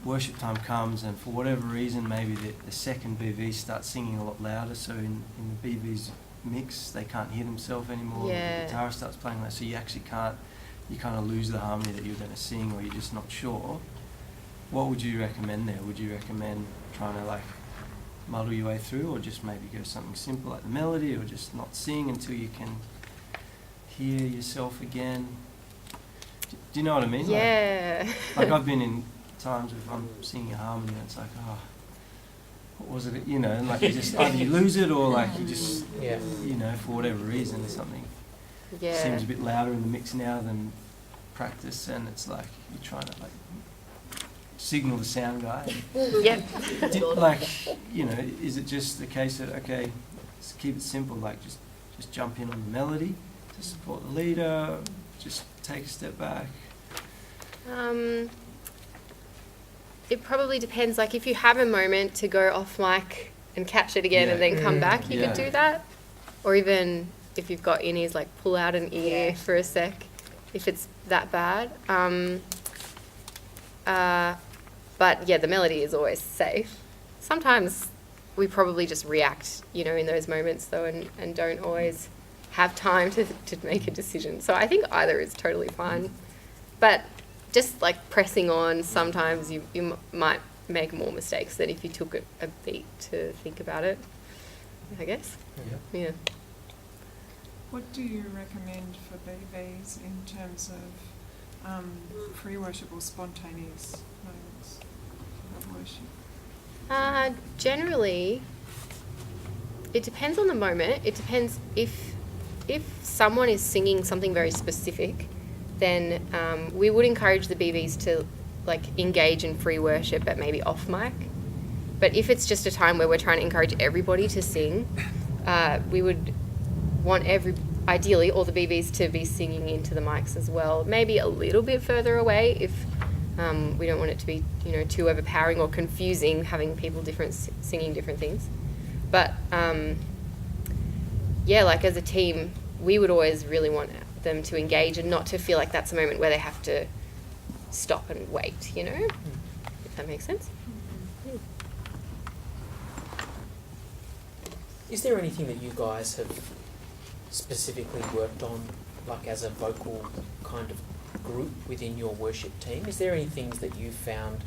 worship time comes and for whatever reason maybe the second BV starts singing a lot louder, so in the BV's mix they can't hear themselves anymore, the guitar starts playing loud, so you actually can't, you kind of lose the harmony that you're going to sing, or you're just not sure. What would you recommend there? Would you recommend trying to muddle your way through, or just maybe go something simple like the melody, or just not sing until you can hear yourself again? Do you know what I mean? Yeah. I've been in times if I'm singing a harmony and it's what was it, and you just either you lose it or you just, for whatever reason something seems a bit louder in the mix now than practice, and it's you're trying to signal the sound guy. Yeah. Is it just the case that, okay, let's keep it simple, just jump in on the melody to support the leader, just take a step back? It probably depends. If you have a moment to go off mic and catch it again and then come back, you could do that. Or even if you've got in-ears, pull out an ear for a sec, if it's that bad. But yeah, the melody is always safe. Sometimes we probably just react, in those moments though, and don't always have time to make a decision. So I think either is totally fine. But just pressing on, sometimes you might make more mistakes than if you took a beat to think about it, I guess. Yeah. What do you recommend for BVs in terms of pre-worship or spontaneous moments of worship? Generally, it depends on the moment. It depends if someone is singing something very specific, then we would encourage the BVs to engage in free worship but maybe off mic. But if it's just a time where we're trying to encourage everybody to sing, we would want ideally all the BVs to be singing into the mics as well, maybe a little bit further away if we don't want it to be too overpowering or confusing, having people singing different things. But as a team, we would always really want them to engage and not to feel like that's a moment where they have to stop and wait, if that makes sense. Is there anything that you guys have specifically worked on, as a vocal kind of group within your worship team? Is there any things that you've found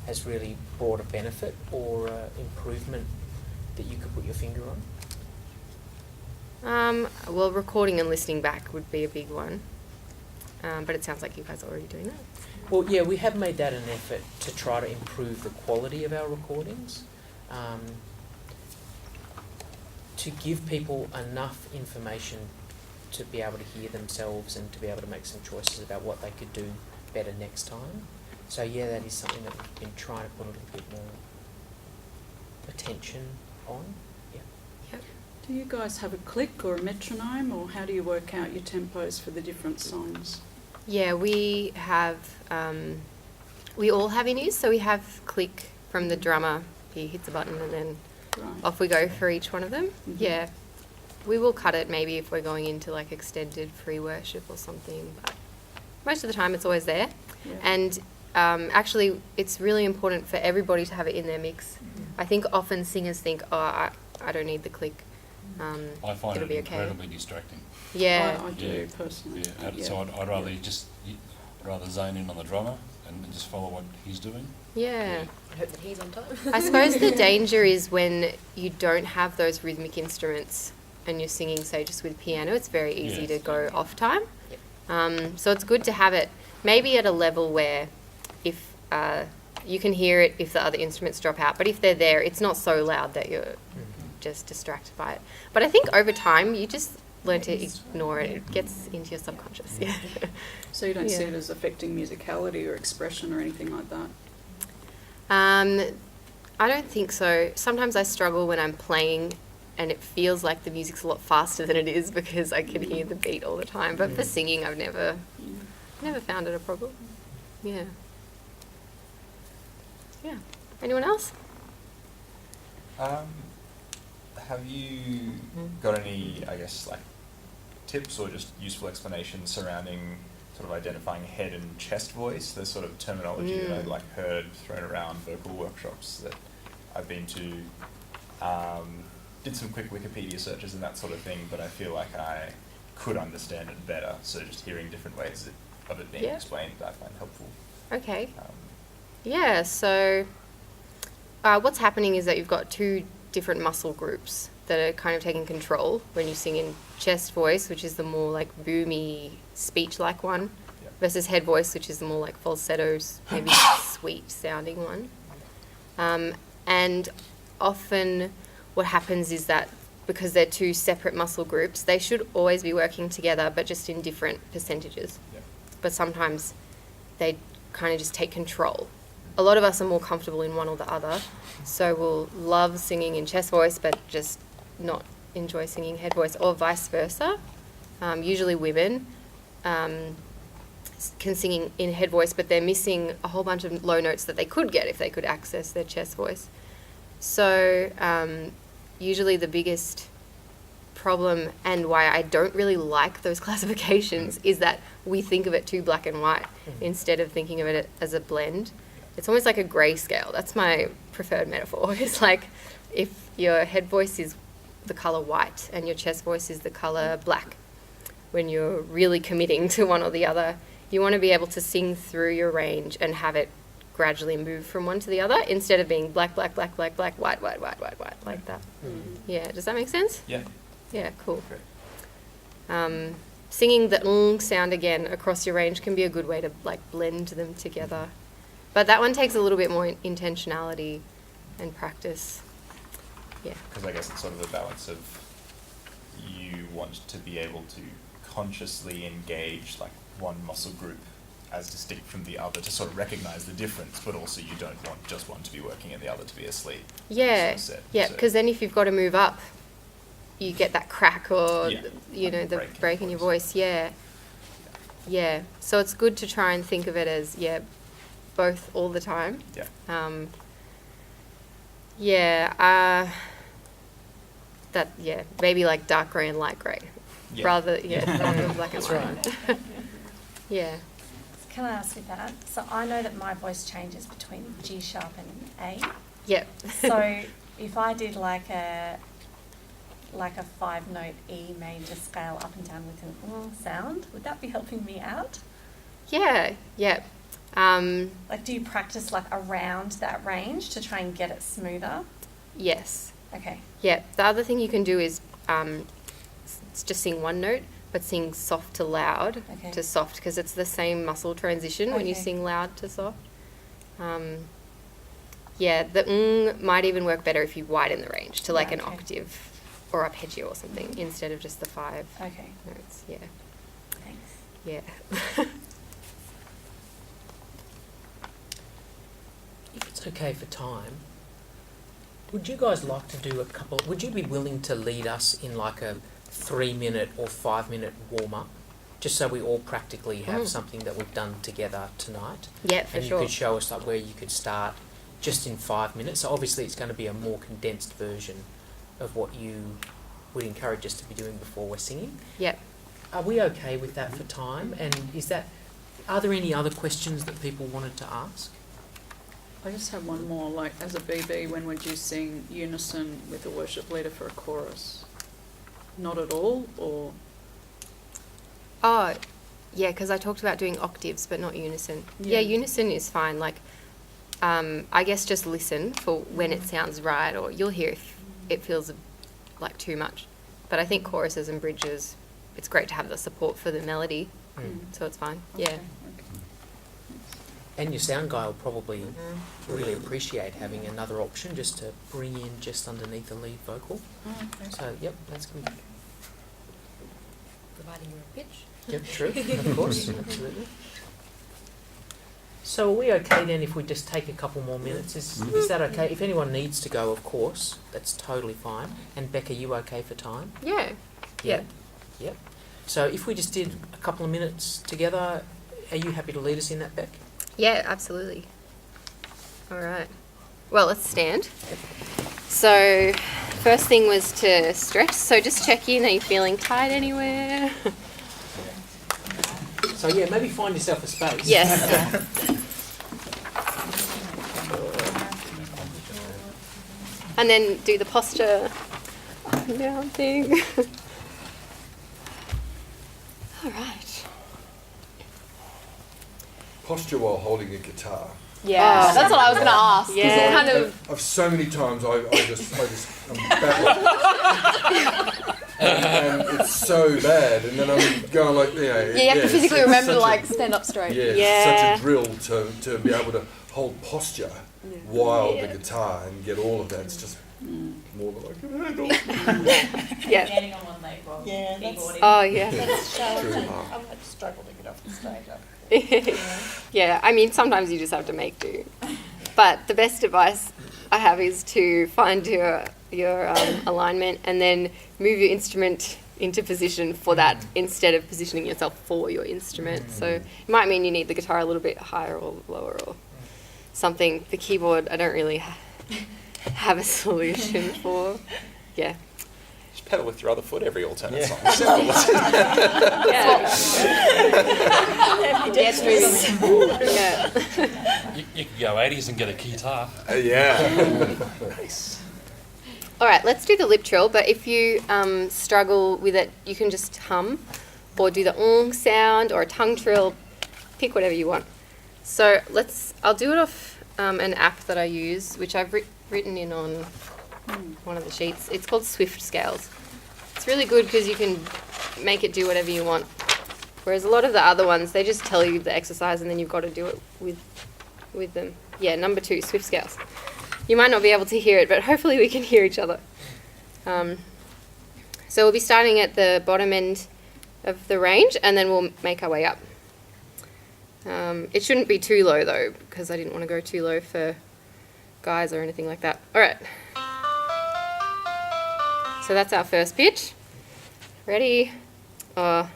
has really brought a benefit or improvement that you could put your finger on? Well, recording and listening back would be a big one. But it sounds like you guys are already doing that. Well, yeah, we have made that an effort to try to improve the quality of our recordings, to give people enough information to be able to hear themselves and to be able to make some choices about what they could do better next time. So yeah, that is something that we've been trying to put a little bit more attention on. Do you guys have a click or a metronome, or how do you work out your tempos for the different songs? Yeah, we have, we all have in-ears, so we have click from the drummer. He hits a button and then off we go for each one of them. Mm-hmm. Yeah, we will cut it maybe if we're going into extended free worship or something, but most of the time it's always there. Yeah. And actually it's really important for everybody to have it in their mix. Mm-hmm. I think often singers think, I don't need the click. I find it'll it be okay. incredibly distracting. Yeah, I do personally. So I'd rather I'd rather zone in on the drummer and just follow what he's doing. Yeah. I hope that he's on time. I suppose the danger is when you don't have those rhythmic instruments and you're singing, say, just with piano, it's very easy to go off time. Yep. So it's good to have it maybe at a level where if you can hear it if the other instruments drop out, but if they're there, it's not so loud that you're just distracted by it. But I think over time, you just learn to ignore it. It gets into your subconscious. Yeah. So you don't see it as affecting musicality or expression or anything like that? I don't think so. Sometimes I struggle when I'm playing and it feels like the music's a lot faster than it is because I can hear the beat all the time. But for singing, I've never found it a problem. Yeah. Yeah. Anyone else? Have you got any, I guess, like tips or just useful explanations surrounding sort of identifying head and chest voice, the sort of terminology that I've like heard thrown around vocal workshops that I've been to? Did some quick Wikipedia searches and that sort of thing, but I feel like I could understand it better. So just hearing different ways of it being explained, I find helpful. Okay. Yeah, so what's happening is that you've got two different muscle groups that are kind of taking control when you sing in chest voice, which is the more like boomy speech-like one, versus head voice, which is the more like falsetto, maybe sweet sounding one. And often what happens is that because they're two separate muscle groups, they should always be working together, but just in different percentages. But sometimes they kind of just take control. A lot of us are more comfortable in one or the other, so we'll love singing in chest voice, but just not enjoy singing head voice, or vice versa. Usually women can sing in head voice, but they're missing a whole bunch of low notes that they could get if they could access their chest voice. So usually the biggest problem, and why I don't really like those classifications, is that we think of it too black and white instead of thinking of it as a blend. It's almost like a grayscale. That's my preferred metaphor. It's like if your head voice is the colour white and your chest voice is the colour black. When you're really committing to one or the other, you want to be able to sing through your range and have it gradually move from one to the other instead of being black, black, black, black, black, white, white, white, white, white, like that. Yeah, does that make sense? Yeah. Yeah, cool. Singing the sound again across your range can be a good way to like blend them together. But that one takes a little bit more intentionality and practice. Yeah. Because I guess it's sort of a balance of you want to be able to consciously engage like one muscle group as distinct from the other to sort of recognize the difference, but also you don't want just one to be working and the other to be asleep. Yeah, yeah, because then if you've got to move up, you get that crack or, you know, the break in your voice. Yeah. Yeah. So it's good to try and think of it as, both all the time. Maybe like dark grey and light grey. Rather than black and white. Yeah. Can I ask you that? So I know that my voice changes between G sharp and A. Yep. So if I did like a 5-note E major scale up and down with an sound, would that be helping me out? Yeah. Like, do you practice like around that range to try and get it smoother? Yes. Okay. Yeah. The other thing you can do is just sing one note, but sing soft to loud to soft, because it's the same muscle transition when you sing loud to soft. The might even work better if you widen the range to like an octave or arpeggio or something instead of just the 5 notes. Yeah. Thanks. Yeah. If it's okay for time, would you guys like to do would you be willing to lead us in like a 3-minute or 5-minute warm-up, just so we all practically have something that we've done together tonight? Yeah, for and sure. And you could show us like where you could start just in 5 minutes. So obviously it's going to be a more condensed version of what you would encourage us to be doing before we're singing. Yep. Are we okay with that for time? And are there any other questions that people wanted to ask? I just have one more, like as a BB, when would you sing unison with a worship leader for a chorus? Not at all, or? Yeah, because I talked about doing octaves but not unison. Yeah, unison is fine. Like, I guess just listen for when it sounds right, or you'll hear if it feels like too much. But I think choruses and bridges, it's great to have the support for the melody, so it's fine. Yeah. And your sound guy will probably really appreciate having another option just to bring in just underneath the lead vocal. So, yep, that's good. Providing you're a pitch. Yep, true, of course, absolutely. So are we okay then if we just take a couple more minutes? Is that okay? If anyone needs to go, of course, that's totally fine. And Becca, you okay for time? Yeah. Yeah. Yep. So if we just did a couple of minutes together, are you happy to lead us in that, Beck? Yeah, absolutely. All right. Well, let's stand. So, first thing was to stretch. So just check in. Are you feeling tight anywhere? So yeah, maybe find yourself a space. Yes. And then do the posture up and down thing. All right. Posture while holding a guitar. Yeah, that's what I was going to ask. 'Cause Yeah. it kind of I've so many times I'm baffled. and it's so bad, and then I'm going like, you have to physically it's remember to such like stand up straight. it's such a drill to be able to hold posture while the guitar and get all of that. It's just more than I can handle. Yeah. Standing on one leg while keyboarding. Oh, yeah. That's challenging. True. I might struggle to get off the stage. Yeah, I mean, sometimes you just have to make do. But the best advice I have is to find your alignment and then move your instrument into position for that instead of positioning yourself for your instrument. So it might mean you need the guitar a little bit higher or lower or something. The keyboard, I don't really have a solution for. Yeah. Just pedal with your other foot every alternate song. Yeah. You could go 80s and get a guitar. Nice. All right, let's do the lip trill, but if you struggle with it, you can just hum or do the sound or a tongue trill, pick whatever you want. So I'll do it off an app that I use, which I've written in on one of the sheets. It's called Swift Scales. It's really good because you can make it do whatever you want. Whereas a lot of the other ones, they just tell you the exercise and then you've got to do it with them. Yeah, number 2, Swift Scales. You might not be able to hear it, but hopefully we can hear each other. So we'll be starting at the bottom end of the range and then we'll make our way up. It shouldn't be too low though, because I didn't want to go too low for guys or anything like that. All right. So that's our first pitch. Ready? We'll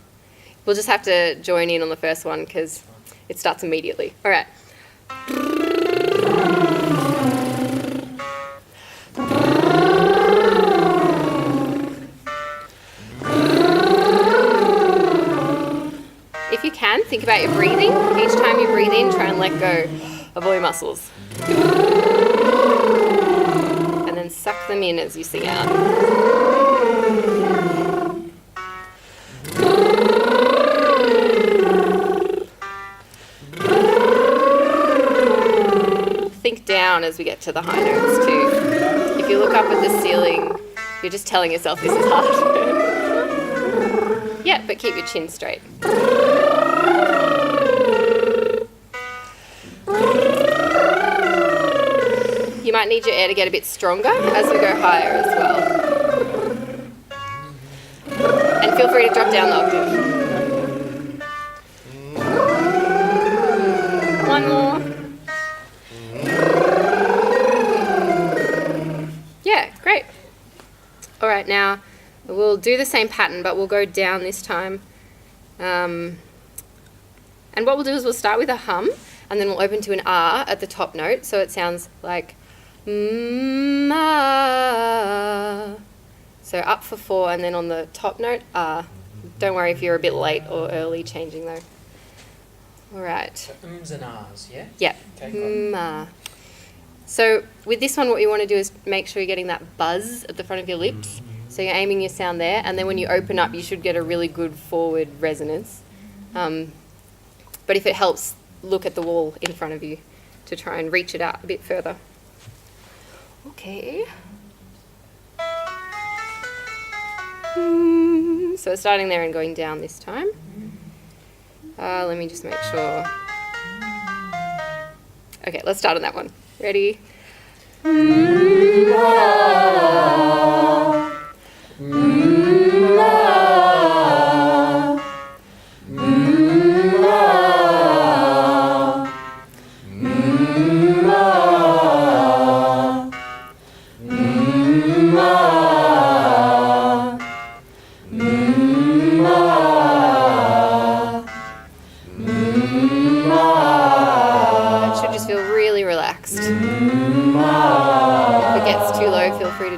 just have to join in on the first one because it starts immediately. All right. If you can, think about your breathing. Each time you breathe in, try and let go of all your muscles. And then suck them in as you sing out. Think down as we get to the high notes too. If you look up at the ceiling, you're just telling yourself this is hard. Yeah, but keep your chin straight. You might need your air to get a bit stronger as we go higher as well. And feel free to drop down the octave. One more. Yeah, great. All right, now we'll do the same pattern, but we'll go down this time. And what we'll do is we'll start with a hum, and then we'll open to an R at the top note, so it sounds like ah. So up for 4, and then on the top note, ah. Don't worry if you're a bit late or early changing though. All right. So ums and ahs, yeah? Yep. Okay, Ah. So with this one, what you want to do is make sure you're getting that buzz at the front of your lips. So you're aiming your sound there, and then when you open up, you should get a really good forward resonance. But if it helps, look at the wall in front of you to try and reach it out a bit further. Okay. So starting there and going down this time. Let me just make sure. Okay, let's start on that one. Ready?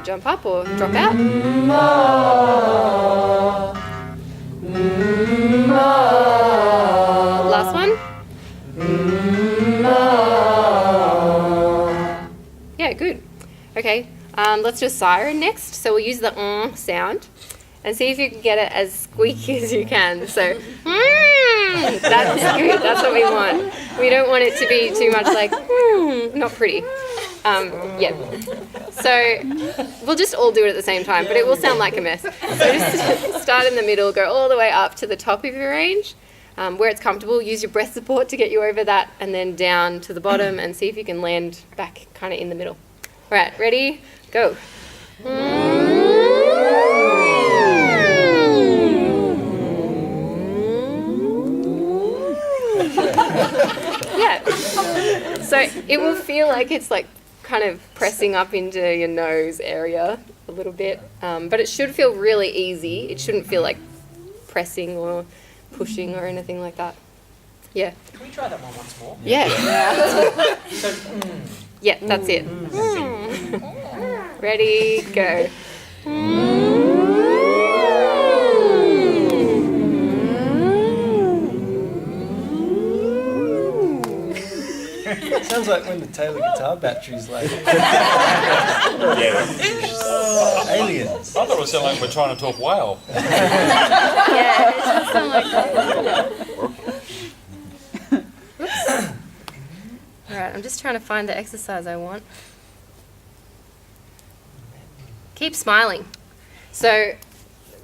Jump up or drop out. Last one. Yeah, good. Okay, let's do a siren next. So we'll use the sound and see if you can get it as squeaky as you can. So that's good. That's what we want. We don't want it to be too much like not pretty. Yeah. So we'll just all do it at the same time, but it will sound like a mess. So just start in the middle, go all the way up to the top of your range. Where it's comfortable, use your breath support to get you over that, and then down to the bottom and see if you can land back kind of in the middle. All right, ready? Go. Yeah. So it will feel like it's like kind of pressing up into your nose area a little bit, but it should feel really easy. It shouldn't feel like pressing or pushing or anything like that. Yeah. Can we try that one once more? Yeah. So, yeah, that's it. Ready, go. Sounds like when the Taylor guitar battery's like aliens. I thought it was sounding like we're trying to talk whale. Yeah, it does sound like that. Alright, I'm just trying to find the exercise I want. Keep smiling. So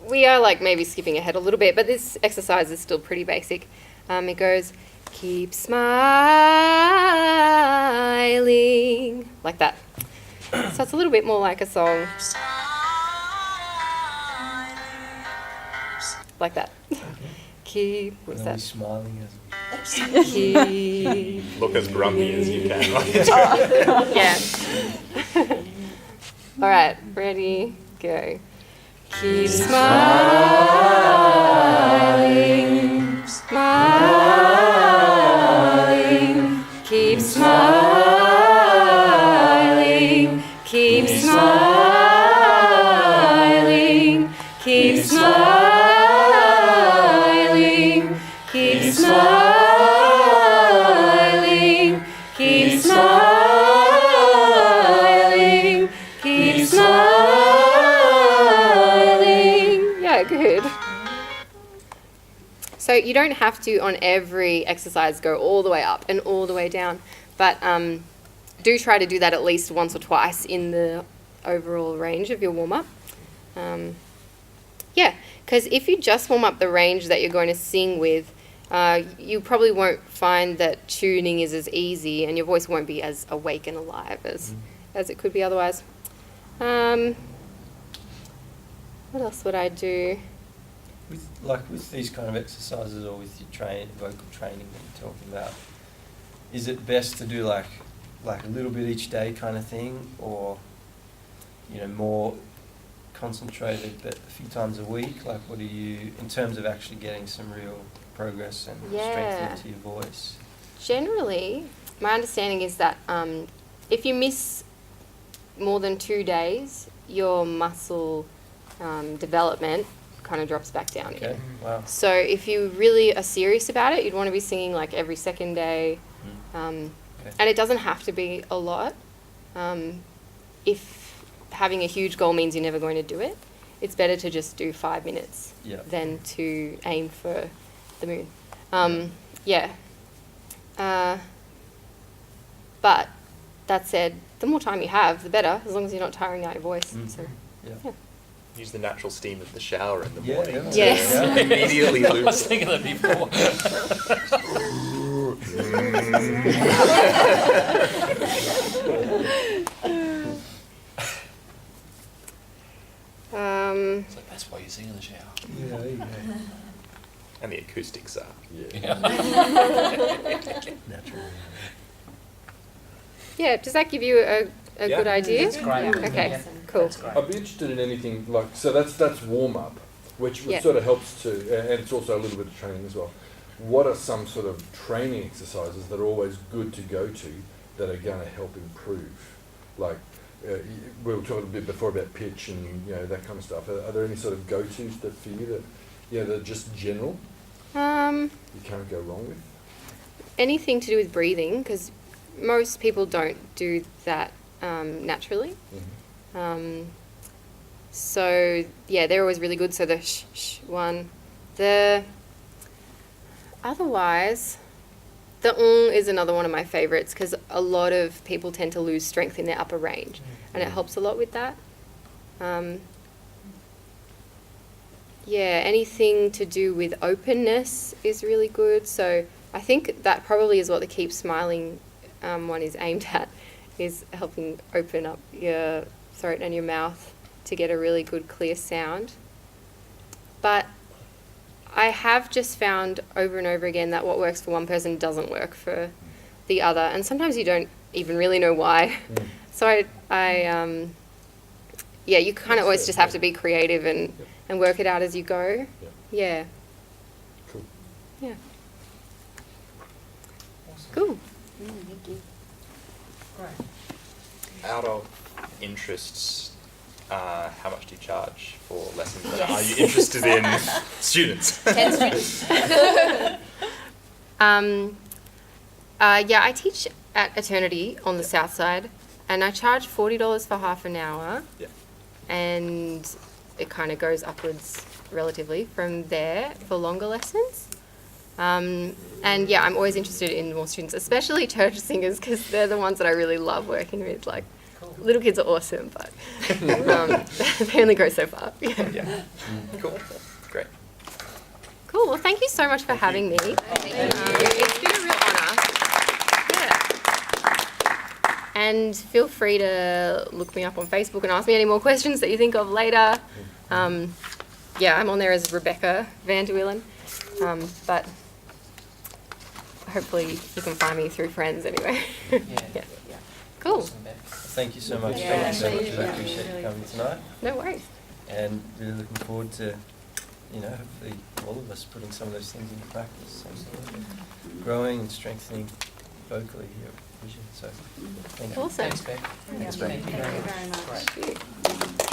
we are like maybe skipping ahead a little bit, but this exercise is still pretty basic. It goes, keep smiling, like that. So it's a little bit more like a song. Like that. Keep, what's that? Smiling as Keep. Look as grumpy as you can. Yeah. All right, ready, go. Keep smiling, smiling. Keep smiling, keep smiling, keep smiling, keep smiling, keep smiling, keep smiling. Yeah, good. So you don't have to, on every exercise, go all the way up and all the way down, but do try to do that at least once or twice in the overall range of your warm-up. Yeah, because if you just warm up the range that you're going to sing with, you probably won't find that tuning is as easy and your voice won't be as awake and alive as it could be otherwise. What else would I do? With these kind of exercises or with your vocal training that you're talking about, is it best to do like a little bit each day kind of thing, or more concentrated but a few times a week? Like, what do you, in terms of actually getting some real progress and strength into your voice? Generally, my understanding is that if you miss more than 2 days, your muscle development kind of drops back down again. Wow. So if you really are serious about it, you'd want to be singing like every second day. And it doesn't have to be a lot. If having a huge goal means you're never going to do it, it's better to just do 5 minutes than to aim for the moon. Yeah. But that said, the more time you have, the better, as long as you're not tiring out your voice. So, yeah. Use the natural steam of the shower in the Yeah, morning. yeah. to Yes. Immediately I lose. was thinking that before. So that's why you sing in the shower. Yeah, there you go. And the acoustics are. Yeah. Naturally. Yeah, does that give you a good idea? That's great. Okay, Yeah. cool. That's great. I'd be interested in anything like, so that's warm up, which Yeah. sort of helps to, and it's also a little bit of training as well. What are some sort of training exercises that are always good to go to that are going to help improve? Like, we were talking a bit before about pitch and that kind of stuff. Are there any sort of go-tos that for you that are just general? You can't go wrong with. Anything to do with breathing, because most people don't do that naturally. So yeah, they're always really good. So the sh one, otherwise, the is another one of my favorites because a lot of people tend to lose strength in their upper range, and it helps a lot with that. Yeah, anything to do with openness is really good. So I think that probably is what the Keep Smiling one is aimed at, is helping open up your throat and your mouth to get a really good clear sound. But I have just found over and over again that what works for one person doesn't work for the other, and sometimes you don't even really know why. So yeah, you kind of always just have to be creative and work it out as you go. Yeah. Cool. Yeah. Cool. Thank you. Out of interests, how much do you charge for lessons? Yes. Are you interested in students? 10 students. Yeah, I teach at Eternity on the south side, and I charge $40 for half an hour. Yeah. And it kind of goes upwards relatively from there for longer lessons. And yeah, I'm always interested in more students, especially church singers, because they're the ones that I really love working with. Like, little kids are awesome, but they only go so far. Yeah. Cool. Great. Cool. Well, thank you so much for having me. It's been a real honour. Yeah. And feel free to look me up on Facebook and ask me any more questions that you think of later. Yeah, I'm on there as Rebecca Van de Wielen. But hopefully you can find me through friends anyway. Yeah. Cool. Thank you so much. Yeah, Thank you so much. thank I you. appreciate you coming tonight. No worries. And really looking forward to, hopefully all of us putting some of those things into practice and growing and strengthening vocally here at Vision. So thank you. Awesome. Thanks, Beck. Thank you very much. Thank you.